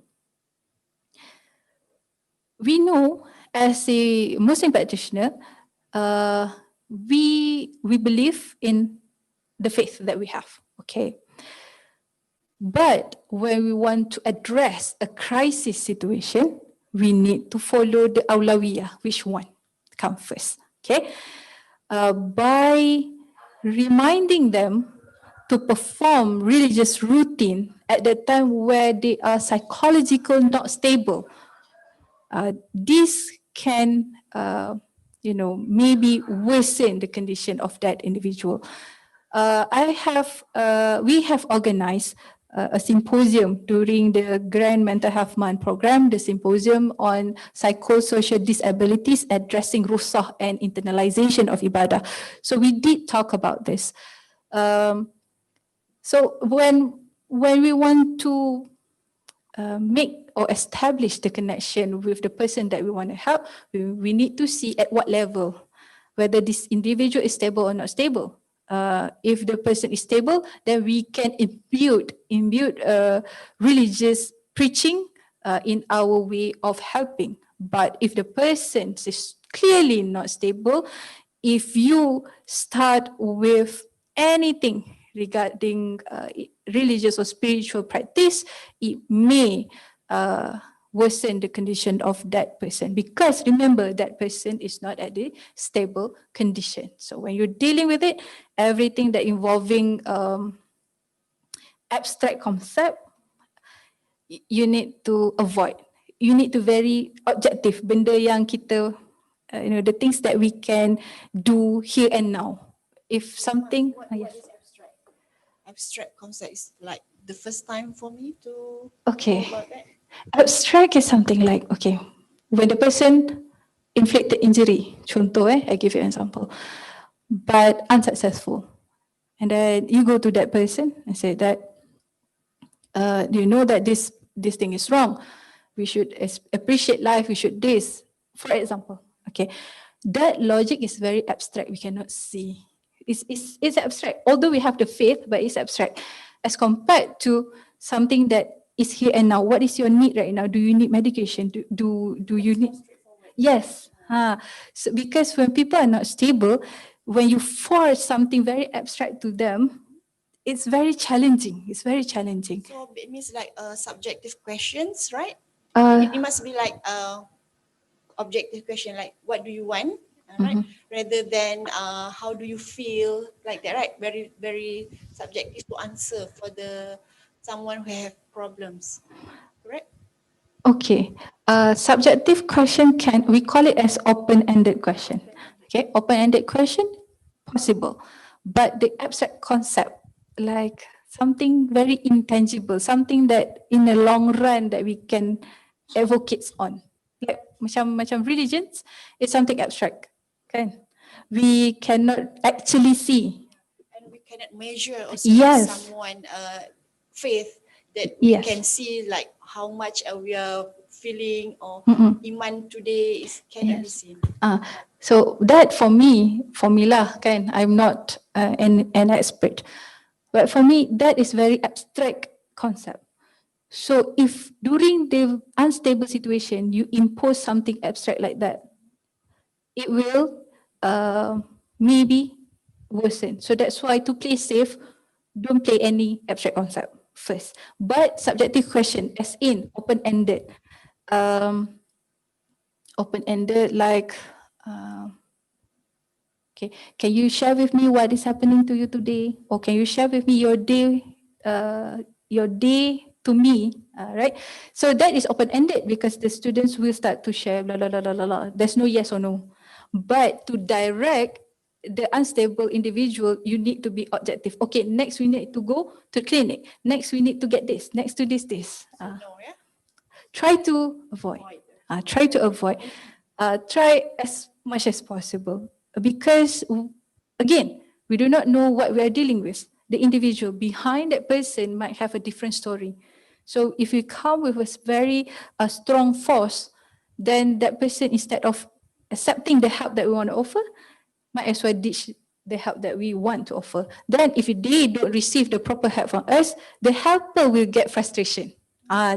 We know as a Muslim practitioner, we believe in the faith that we have. Okay. But when we want to address a crisis situation, we need to follow the awlawiyah. Which one come first? Okay. By reminding them to perform religious routine at the time where they are psychological not stable, this can, maybe worsen the condition of that individual. We have organized a symposium during the Grand Mental Health Month program, the symposium on psychosocial disabilities, addressing rusah and internalization of ibadah. So we did talk about this. So when we want to make or establish the connection with the person that we want to help, we need to see at what level, whether this individual is stable or not stable. If the person is stable, then we can imbue religious preaching in our way of helping. But if the person is clearly not stable, if you start with anything regarding religious or spiritual practice, it may worsen the condition of that person, because remember, that person is not at the stable condition. So when you're dealing with it, everything that involving abstract concept, you need to avoid. You need to very objective, benda yang kita the things that we can do here and now. If something, What yes. is abstract? Abstract concept is like the first time for me to Okay. know about that. Abstract is something like, okay, when the person inflicted injury, contoh I give you an example, but unsuccessful. And then you go to that person and say that, do you know that this thing is wrong? We should appreciate life, we should this, for example. Okay, that logic is very abstract, we cannot see. It's abstract, although we have the faith, but it's abstract. As compared to something that is here and now, what is your need right now? Do you need medication? Do you need? Yes. So because when people are not stable, when you force something very abstract to them, it's very challenging. It's very challenging. So it means like subjective questions, right? Uh, It must be like objective question, like what do you want, right? Rather than how do you feel, like that, right? Very very subjective to answer for the someone who have problems, correct? Okay. Subjective question we call it as open-ended question. Okay, open-ended question, possible. But the abstract concept, like something very intangible, something that in the long run that we can advocate on. Like macam religions, it's something abstract. Kan? We cannot actually see. And we cannot measure also Yes. someone faith that we Yes. can see like how much we are feeling or iman today is cannot be Yes. seen. So that for me lah kan, I'm not an expert. But for me, that is very abstract concept. So if during the unstable situation, you impose something abstract like that, it will maybe worsen. So that's why to play safe, don't play any abstract concept first. But subjective question, as in open-ended. Open-ended like, okay, can you share with me what is happening to you today? Or can you share with me your day to me, right? So that is open-ended because the students will start to share, blah, blah, blah, blah, blah, blah. There's no yes or no. But to direct the unstable individual, you need to be objective. Okay, next we need to go to clinic. Next we need to get this. Next to this. So no, yeah. Try to avoid. Try to avoid. Try as much as possible. Because, again, we do not know what we are dealing with. The individual behind that person might have a different story. So if we come with a very strong force, then that person, instead of accepting the help that we want to offer, might as well ditch the help that we want to offer. Then if they don't receive the proper help from us, the helper will get frustration.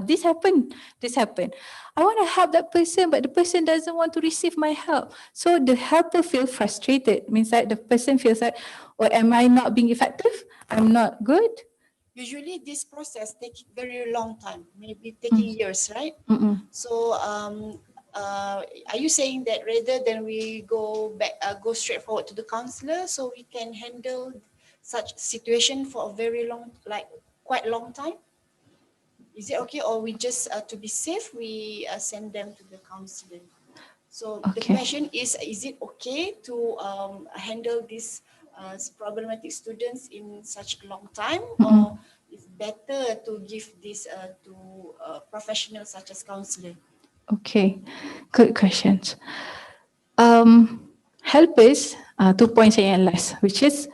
This happened. I want to help that person, but the person doesn't want to receive my help. So the helper feels frustrated. Means that the person feels like, or am I not being effective? I'm not good. Usually this process takes very long time, maybe taking years, right? So are you saying that rather than we go straight forward to the counselor, so we can handle such situation for a very long, like quite long time? Is it okay, or we just to be safe, we send them to the counselor? So the question is it okay to handle these problematic students in such a long time, or it's better to give this to professionals such as counselor? Okay, good questions. Helpers, 2 points and less, which is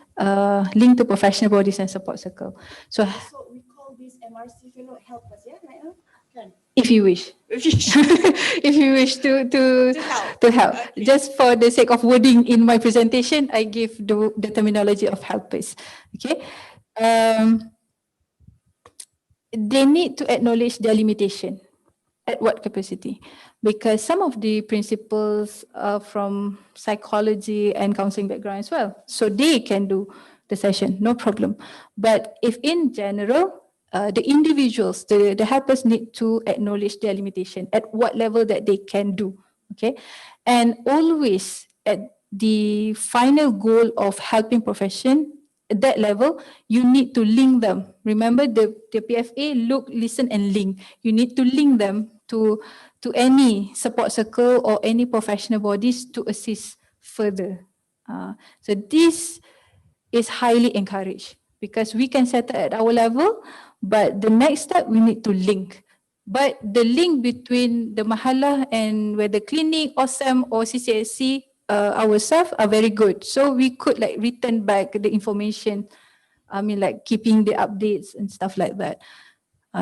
linked to professional bodies and support circle. So we call this MRC fellow helpers, yeah, right now? Can. if you wish, if you wish to help. Okay. Just for the sake of wording in my presentation, I give the terminology of helpers. Okay, they need to acknowledge their limitation. At what capacity? Because some of the principles are from psychology and counseling background as well. So they can do the session, no problem. But if in general, the individuals, the helpers need to acknowledge their limitation at what level that they can do. Okay. And always at the final goal of helping profession, at that level, you need to link them. Remember the PFA, look, listen, and link. You need to link them to any support circle or any professional bodies to assist further. So this is highly encouraged because we can settle at our level, but the next step we need to link. But the link between the Mahallah and where the clinic, OSAM or CCSC ourselves are very good. So we could like return back the information, I mean like keeping the updates and stuff like that.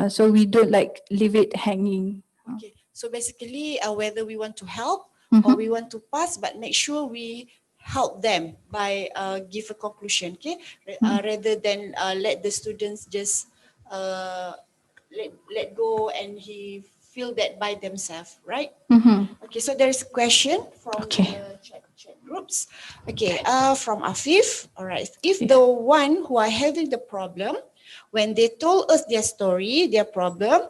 So we don't like leave it hanging. Okay, so basically whether we want to help or we want to pass, but make sure we help them by give a conclusion, okay? Rather than let the students just let go and he feel that by themselves, right? Okay, so there's a question from the chat groups. Okay, from Afif. All right, if the one who are having the problem, when they told us their story, their problem,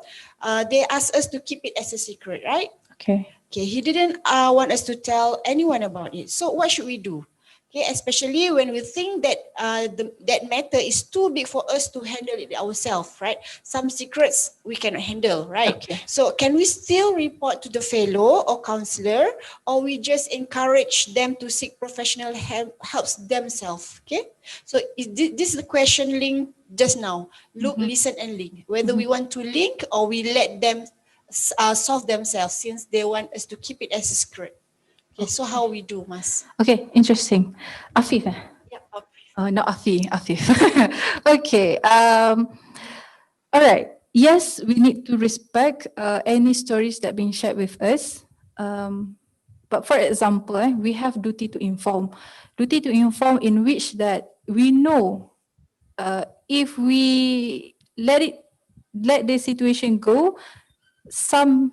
they asked us to keep it as a secret, right? Okay. Okay, he didn't want us to tell anyone about it. So what should we do? Okay, especially when we think that that matter is too big for us to handle it ourselves, right? Some secrets we cannot handle, right? Okay. So can we still report to the fellow or counselor, or we just encourage them to seek professional helps themselves? Okay, so this is the question linked just now. Look, listen, and link. Whether we want to link or we let them solve themselves, since they want us to keep it as a secret. Okay, so how we do, Mas? Okay, interesting. Afif. Yeah. Not Afif. Afif. Okay. All right. Yes, we need to respect any stories that being shared with us. But for example, we have duty to inform. Duty to inform in which that we know if we let the situation go, some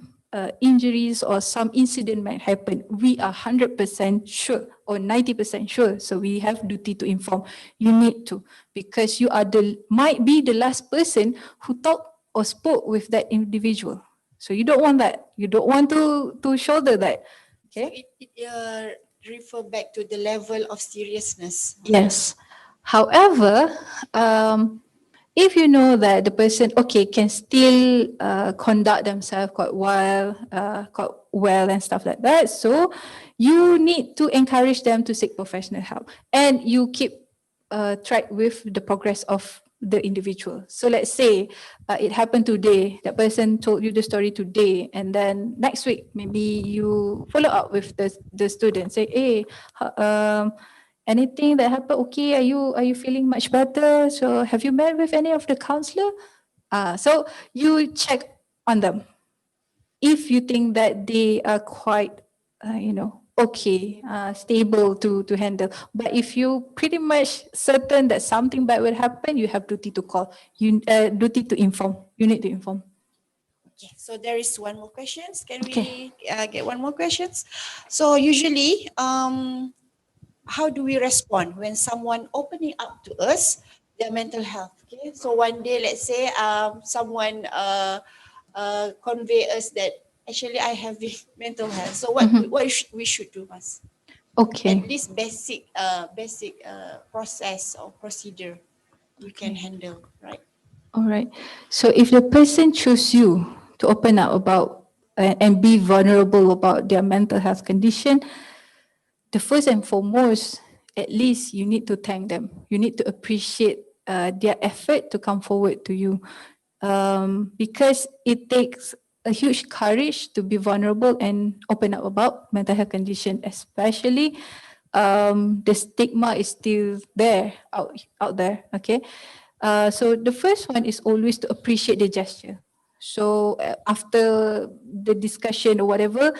injuries or some incident might happen. We are 100% sure or 90% sure. So we have duty to inform. You need to, because you are might be the last person who talked or spoke with that individual. So you don't want that. You don't want to shoulder that. Okay. So it refer back to the level of seriousness. Yes. However, if you know that the person, okay, can still conduct themselves quite well and stuff like that, so you need to encourage them to seek professional help, and you keep track with the progress of the individual. So let's say it happened today, that person told you the story today, and then next week maybe you follow up with the student, say, hey, anything that happened, okay, are you feeling much better? So have you met with any of the counselor? So you check on them. If you think that they are quite, okay, stable to handle. But if you pretty much certain that something bad will happen, you have duty to call. You duty to inform. You need to inform. Okay, so there is one more questions. Can we get one more questions? So usually, how do we respond when someone opening up to us their mental health? Okay, so one day, let's say, someone convey us that actually I have mental health. So what we should do, Mas? Okay. At least basic process or procedure we can handle, right? All right. So if the person choose you to open up about and be vulnerable about their mental health condition, the first and foremost, at least you need to thank them. You need to appreciate their effort to come forward to you, because it takes a huge courage to be vulnerable and open up about mental health condition, especially the stigma is still there out there. Okay. So the first one is always to appreciate the gesture. So after the discussion or whatever,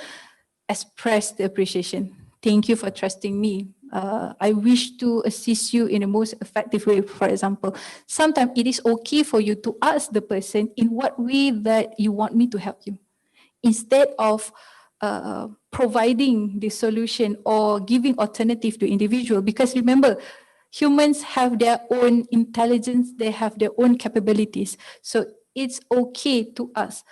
express the appreciation. Thank you for trusting me. I wish to assist you in the most effective way. For example, sometimes it is okay for you to ask the person in what way that you want me to help you, instead of providing the solution or giving alternative to individual. Because remember, humans have their own intelligence, they have their own capabilities. So it's okay to ask,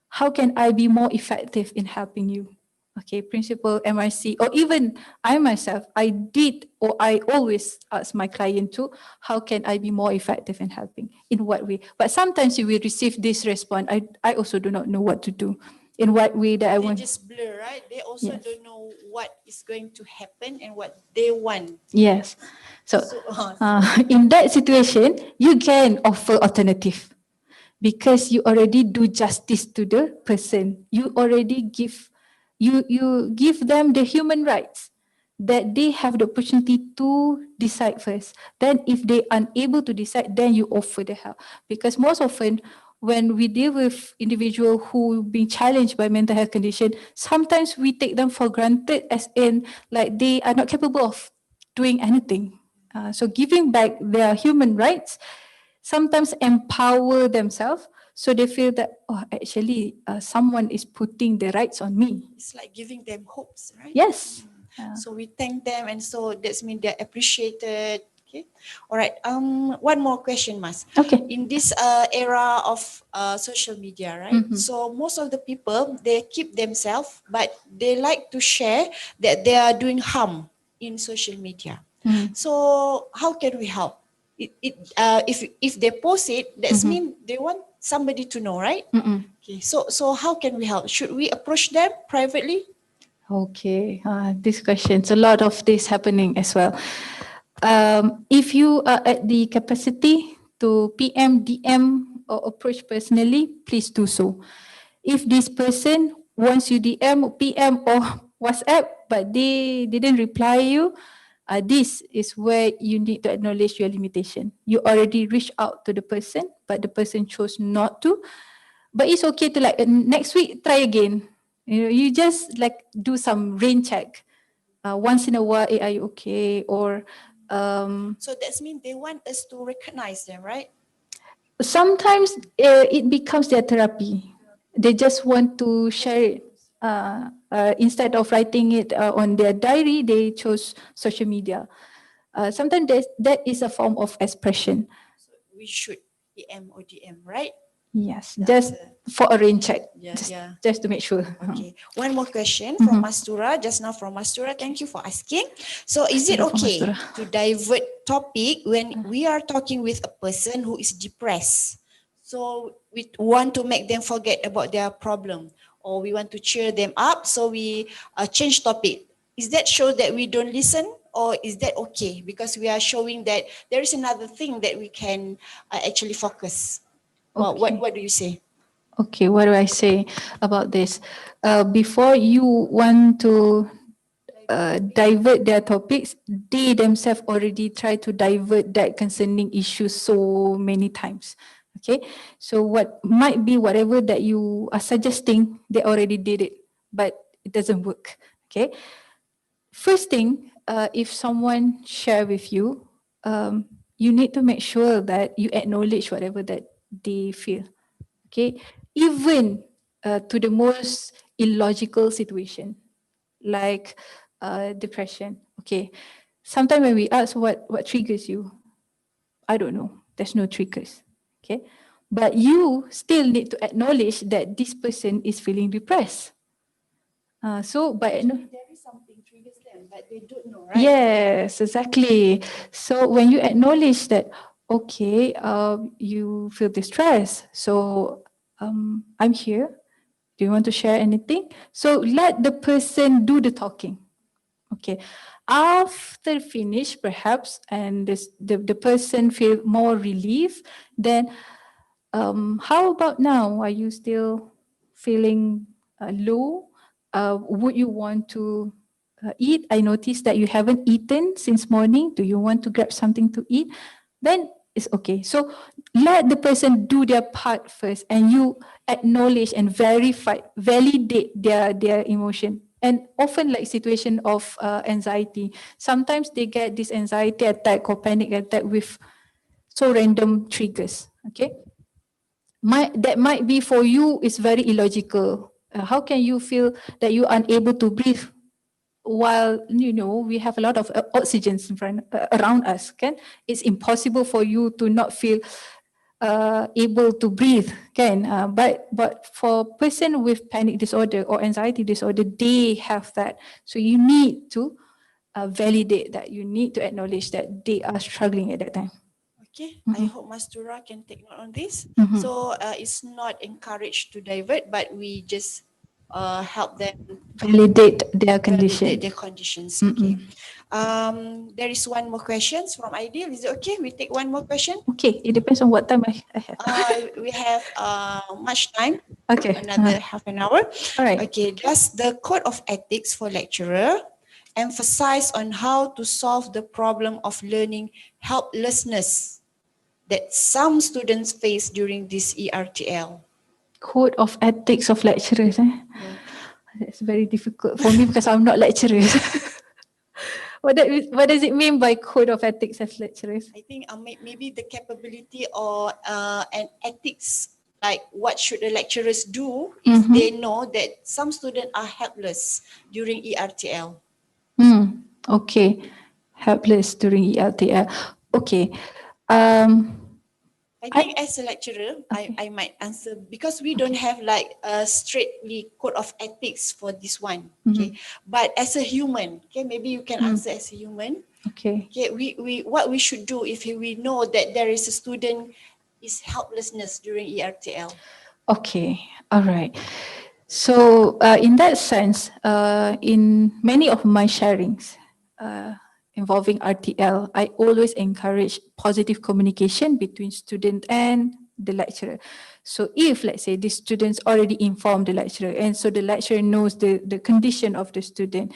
how can I be more effective in helping you? Okay, principal, MRC, or even I myself, I did, or I always ask my client too, how can I be more effective in helping? In what way? But sometimes you will receive this response, I also do not know what to do. in what way that I They want. just blur, right? They also Yes. don't know what is going to happen and what they want. Yes. So, So, in that situation, you can offer alternative because you already do justice to the person. You already you give them the human rights that they have the opportunity to decide first. Then if they unable to decide, then you offer the help. Because most often when we deal with individual who being challenged by mental health condition, sometimes we take them for granted as in like they are not capable of doing anything. So giving back their human rights sometimes empower themselves so they feel that, oh, actually someone is putting the rights on me. it's like giving them hopes, right? Yes. So we thank them, and so that's mean they're appreciated. Okay. All right. One more question, Mas. Okay. In this era of social media, right? So most of the people they keep themselves, but they like to share that they are doing harm in social media. So how can we help? If they post it, that's mean they want somebody to know, right? Okay. So how can we help? Should we approach them privately? Okay, this question's a lot of this happening as well. If you are at the capacity to PM, DM, or approach personally, please do so. If this person wants you DM, PM, or WhatsApp, but they didn't reply you, this is where you need to acknowledge your limitation. You already reached out to the person, but the person chose not to. But it's okay to like next week try again. You know, you just like do some rain check once in a while. Are you okay? Or So that means they want us to recognize them, right? sometimes it becomes their therapy. They just want to share it. Instead of writing it on their diary, they chose social media. Sometimes that is a form of expression. So we should PM or DM, right? Yes, just for a rain check, Yeah. just to make sure. Okay. One more question from Masturah. Just now from Masturah. Thank you for asking. So is it okay to divert topic when we are talking with a person who is depressed? So we want to make them forget about their problem, or we want to cheer them up. So we change topic. Is that show that we don't listen, or is that okay? Because we are showing that there is another thing that we can actually focus. Well, Okay. what do you say? Okay, what do I say about this? Before you want to divert their topics, they themselves already try to divert that concerning issue so many times. Okay, so what might be whatever that you are suggesting, they already did it, but it doesn't work. Okay, first thing, if someone share with you, you need to make sure that you acknowledge whatever that they feel. Okay, even to the most illogical situation like depression. Okay, sometimes when we ask what triggers you, I don't know, there's no triggers. Okay, but you still need to acknowledge that this person is feeling depressed. So by There is something triggers them, but they don't know, right? yes, exactly. So when you acknowledge that, okay, you feel distressed, so I'm here. Do you want to share anything? So let the person do the talking. Okay. After finish, perhaps, and the person feel more relief, then how about now? Are you still feeling low? Would you want to eat? I noticed that you haven't eaten since morning. Do you want to grab something to eat? Then it's okay. So let the person do their part first, and you acknowledge and verify, validate their emotion. And often, like situation of anxiety, sometimes they get this anxiety attack or panic attack with so random triggers. Okay, that might be for you is very illogical. How can you feel that you are unable to breathe while we have a lot of oxygen in front around us? Can it's impossible for you to not feel able to breathe, can but for person with panic disorder or anxiety disorder, they have that. So you need to validate that. You need to acknowledge that they are struggling at that time. Okay, I hope Mastura can take note on this. So it's not encouraged to divert, but we just help them Validate their validate condition. their conditions. Okay. There is one more question from Ideal. Is it okay? We take one more question. Okay, it depends on what time I have. We have much time. Okay. Another half an hour. All right. Okay. Does the code of ethics for lecturer emphasize on how to solve the problem of learning helplessness that some students face during this ERTL? Code of ethics of lecturers. Yeah. That's very difficult for me because I'm not lecturer. What does it mean by code of ethics as lecturers? I think maybe the capability or an ethics, like what should the lecturers do if they know that some students are helpless during ERTL? Okay. Helpless during ELTL. Okay. I think as a lecturer, I might answer because we don't have like a straightly code of ethics for this one. Okay. But as a human, okay, maybe you can answer as a human. Okay. Okay, we what we should do if we know that there is a student is helplessness during ERTL. Okay. All right. So in that sense, in many of my sharings involving RTL, I always encourage positive communication between student and the lecturer. So if, let's say, the students already informed the lecturer, and so the lecturer knows the condition of the student,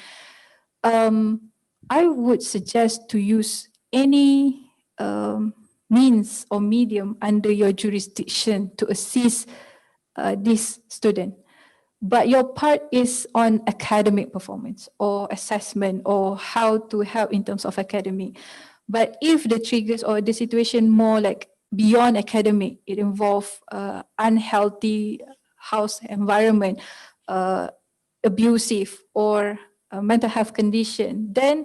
I would suggest to use any means or medium under your jurisdiction to assist this student. But your part is on academic performance or assessment or how to help in terms of academic. But if the triggers or the situation more like beyond academic, it involves unhealthy house environment, abusive or mental health condition, then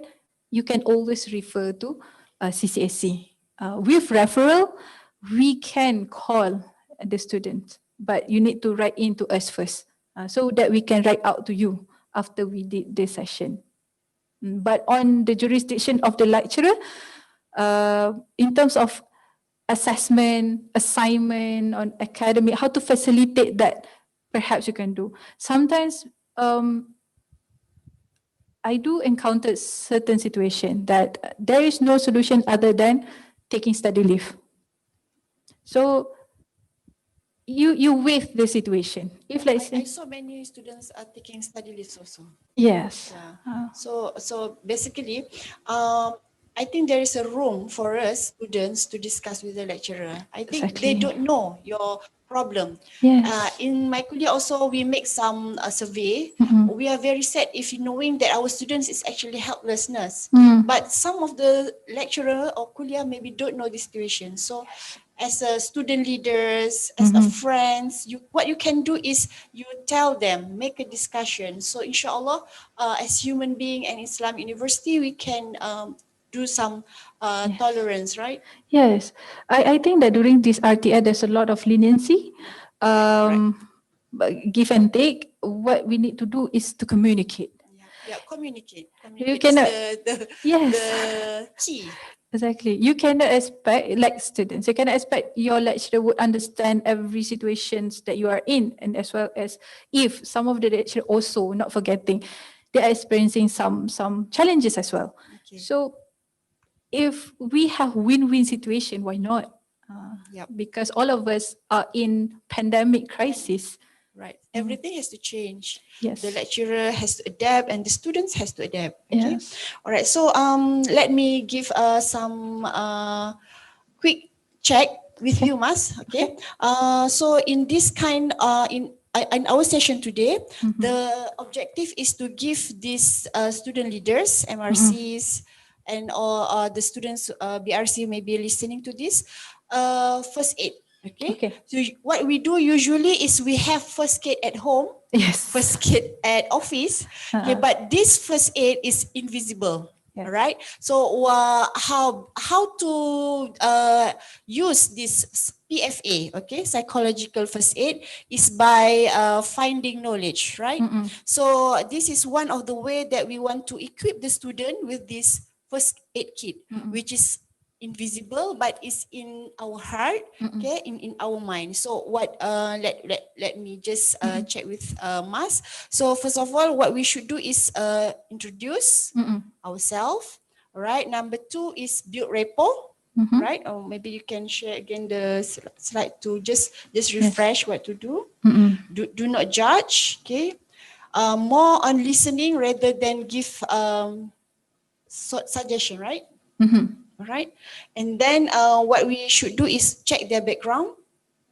you can always refer to CCSC. With referral, we can call the student, but you need to write in to us first so that we can write out to you after we did this session. But on the jurisdiction of the lecturer, in terms of assessment, assignment on academic, how to facilitate that, perhaps you can do. Sometimes I do encounter certain situation that there is no solution other than taking study leave. So you waive the situation. If let's I say, saw many students are taking study leaves also. yes. Yeah. So basically, I think there is a room for us students to discuss with the lecturer. I think they Exactly. don't know your problem. Yes. In my kuliah also, we make some survey. We are very sad if knowing that our students is actually helplessness. But some of the lecturer or kuliah maybe don't know the situation. So as a student leaders, as a friends, what you can do is you tell them, make a discussion. So inshallah, as human being and Islam University, we can do some tolerance, right? Yes. I think that during this RTI, there's a lot of leniency. Correct. But give and take, what we need to do is to communicate. Yeah, communicate. You Communicate is cannot, yes. the key. Exactly. You cannot expect, like students, you cannot expect your lecturer would understand every situations that you are in, and as well as if some of the lecturer also, not forgetting, they are experiencing some challenges as well. Okay. So if we have win-win situation, why not? Yep. Because all of us are in pandemic crisis. Right. Everything has to change. Yes. The lecturer has to adapt and the students has to adapt. Okay. Yes. All right. So let me give some quick check with you, Mas. Okay. So in this kind in our session today, the objective is to give these student leaders, MRCs, and all the students, BRC may be listening to this, first aid. Okay. So what we do usually is we have first aid at home, Yes. first aid at office. Okay, but this first aid is invisible. Yes. All right. So how to use this PFA? Okay, psychological first aid is by finding knowledge, right? So this is one of the way that we want to equip the student with this first aid kit, which is invisible, but it's in our heart, okay, in our mind. So what let me just check with Mas. So first of all, what we should do is introduce ourselves. All right. Number 2 is build rapport. Right? Or maybe you can share again the slide to just refresh what to do. Do not judge. Okay. More on listening rather than give suggestion, right? All right. And then what we should do is check their background.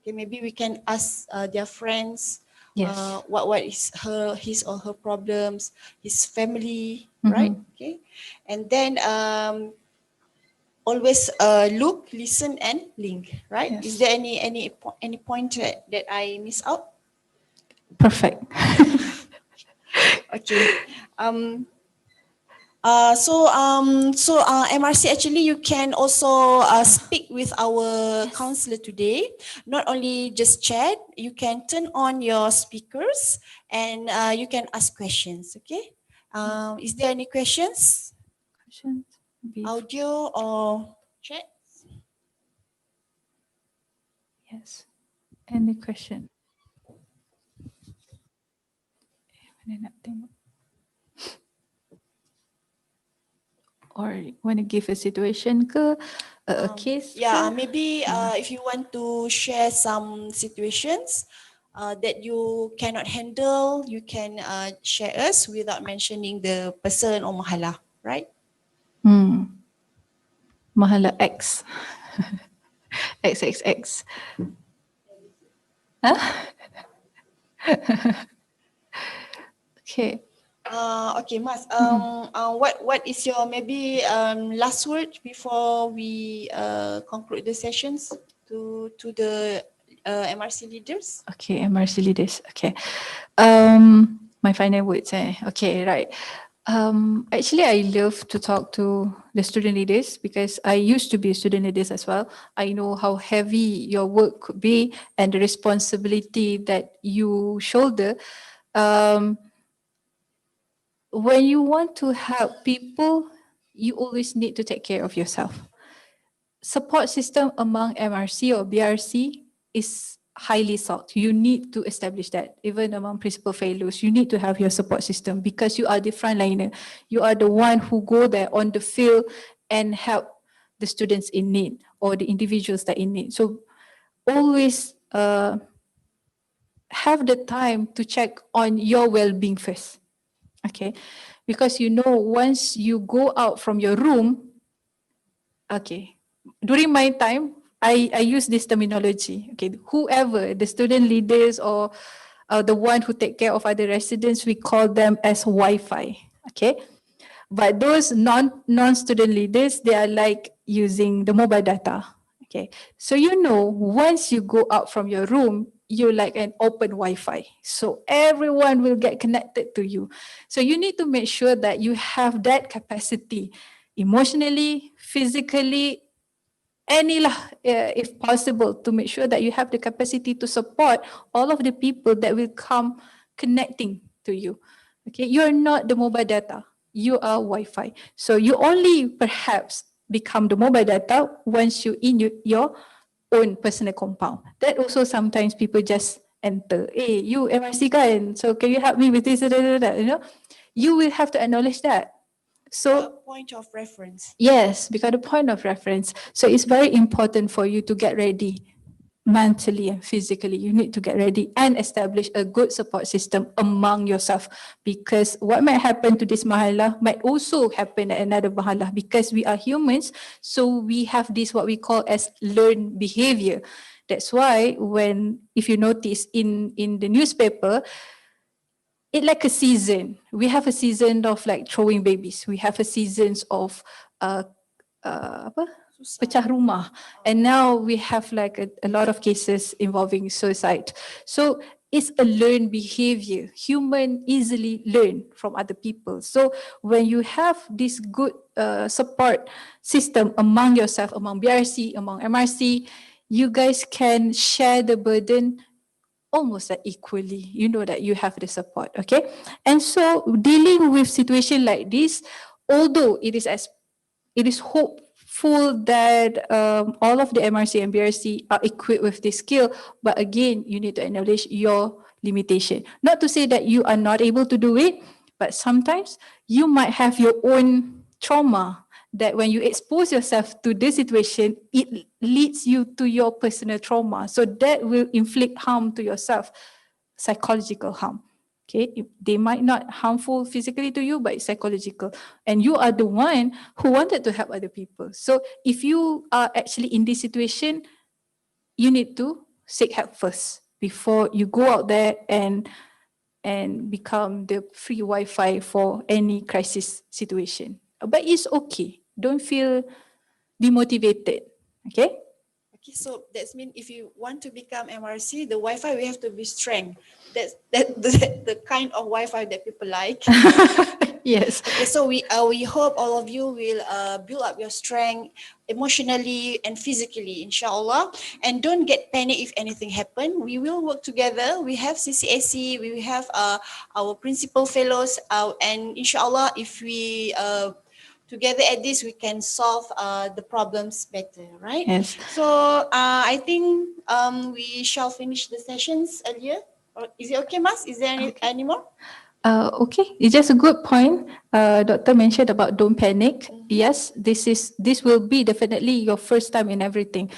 Okay, maybe we can ask their friends. Yes. What is his or her problems, his family, right? Okay. And then always look, listen, and link, right? Yes. Is there any point that I miss out? Perfect. Okay. MRC, actually you can also speak with our counselor today. Not only just chat, you can turn on your speakers and you can ask questions. Okay. Is there any questions? Questions? Audio or chat? Yes. Any question? Mana nak tengok? Or want to give a situation ke a case? Yeah, ke? maybe if you want to share some situations that you cannot handle, you can share us without mentioning the person or mahallah, right? Mahallah X. XXX. Huh? Okay. Okay, Mas. What is your maybe last word before we conclude the sessions to the MRC leaders? Okay, MRC leaders. Okay. My final words. Okay, right. Actually, I love to talk to the student leaders because I used to be a student leaders as well. I know how heavy your work could be and the responsibility that you shoulder. When you want to help people, you always need to take care of yourself. Support system among MRC or BRC is highly sought. You need to establish that. Even among principal fellows, you need to have your support system because you are the frontliner. You are the one who go there on the field and help the students in need or the individuals that in need. So always have the time to check on your well-being first. Okay, because you know once you go out from your room, okay, during my time, I use this terminology. Okay, whoever the student leaders or the one who take care of other residents, we call them as Wi-Fi. Okay, but those non-student leaders, they are like using the mobile data. Okay, so you know once you go out from your room, you're like an open Wi-Fi. So everyone will get connected to you. So you need to make sure that you have that capacity emotionally, physically, if possible, to make sure that you have the capacity to support all of the people that will come connecting to you. Okay, you're not the mobile data, you are Wi-Fi. So you only perhaps become the mobile data once you in your own personal compound. That also sometimes people just enter, hey, you MRC kan, so can you help me with this, you know, you will have to acknowledge that. So point of reference. yes, because the point of reference. So it's very important for you to get ready mentally and physically. You need to get ready and establish a good support system among yourself, because what might happen to this mahallah might also happen at another mahallah, because we are humans. So we have this what we call as learned behavior. That's why if you notice in the newspaper, it like a season. We have a season of like throwing babies. We have a seasons of apa? Pecah rumah. And now we have like a lot of cases involving suicide. So it's a learned behavior. Human easily learn from other people. So when you have this good support system among yourself, among BRC, among MRC, you guys can share the burden almost like equally. You know that you have the support, okay? And so dealing with situation like this, although it is hopeful full that all of the MRC and BRC are equipped with this skill, but again, you need to acknowledge your limitation. Not to say that you are not able to do it, but sometimes you might have your own trauma that when you expose yourself to this situation, it leads you to your personal trauma. So that will inflict harm to yourself, psychological harm. Okay, they might not harmful physically to you, but it's psychological. And you are the one who wanted to help other people. So if you are actually in this situation, you need to seek help first before you go out there and become the free Wi-Fi for any crisis situation. But it's okay. Don't feel demotivated. Okay? Okay, so that means if you want to become MRC, the Wi-Fi we have to be strong. That's the kind of Wi-Fi that people like. Yes. Okay, so we hope all of you will build up your strength emotionally and physically, inshallah. And don't get panic if anything happen. We will work together. We have CCAC, we have our principal fellows, and inshallah, if we together at this, we can solve the problems better, right? Yes. So I think we shall finish the sessions earlier. Or is it okay, Mas? Is there any more? Okay, it's just a good point. Doctor mentioned about don't panic. Yes, this will be definitely your first time in everything,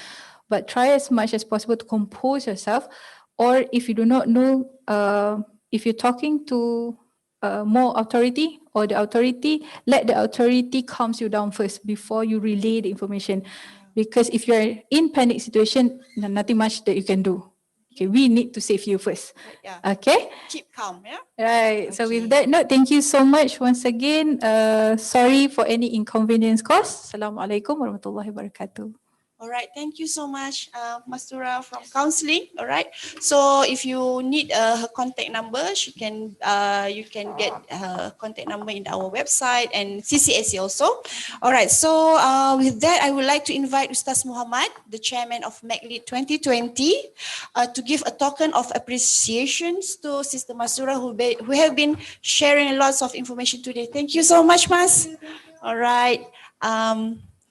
but try as much as possible to compose yourself. Or if you do not know, if you're talking to more authority or the authority, let the authority calms you down first before you relay the information. Because if you're in panic situation, nothing much that you can do. Okay, we need to save you first. Yeah. Okay. Keep calm, yeah? Right. So with Okay. that note, thank you so much once again. Sorry for any inconvenience caused. Assalamualaikum warahmatullahi wabarakatuh. All right, thank you so much, Masturah from Counselling. All right, so if you need her contact number, you can get her contact number in our website and CCAC also. All right, so with that, I would like to invite Ustaz Mohamad, the chairman of MCLEAD 2020, to give a token of appreciations to Sister Masturah who have been sharing lots of information today. Thank you so much, Mas. All right,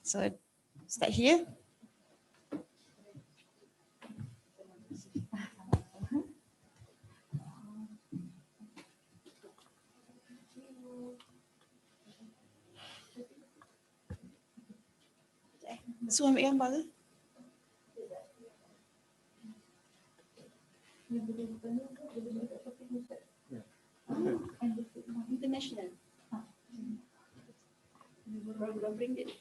so start here. So ambil gambar ke? International. Berapa ringgit?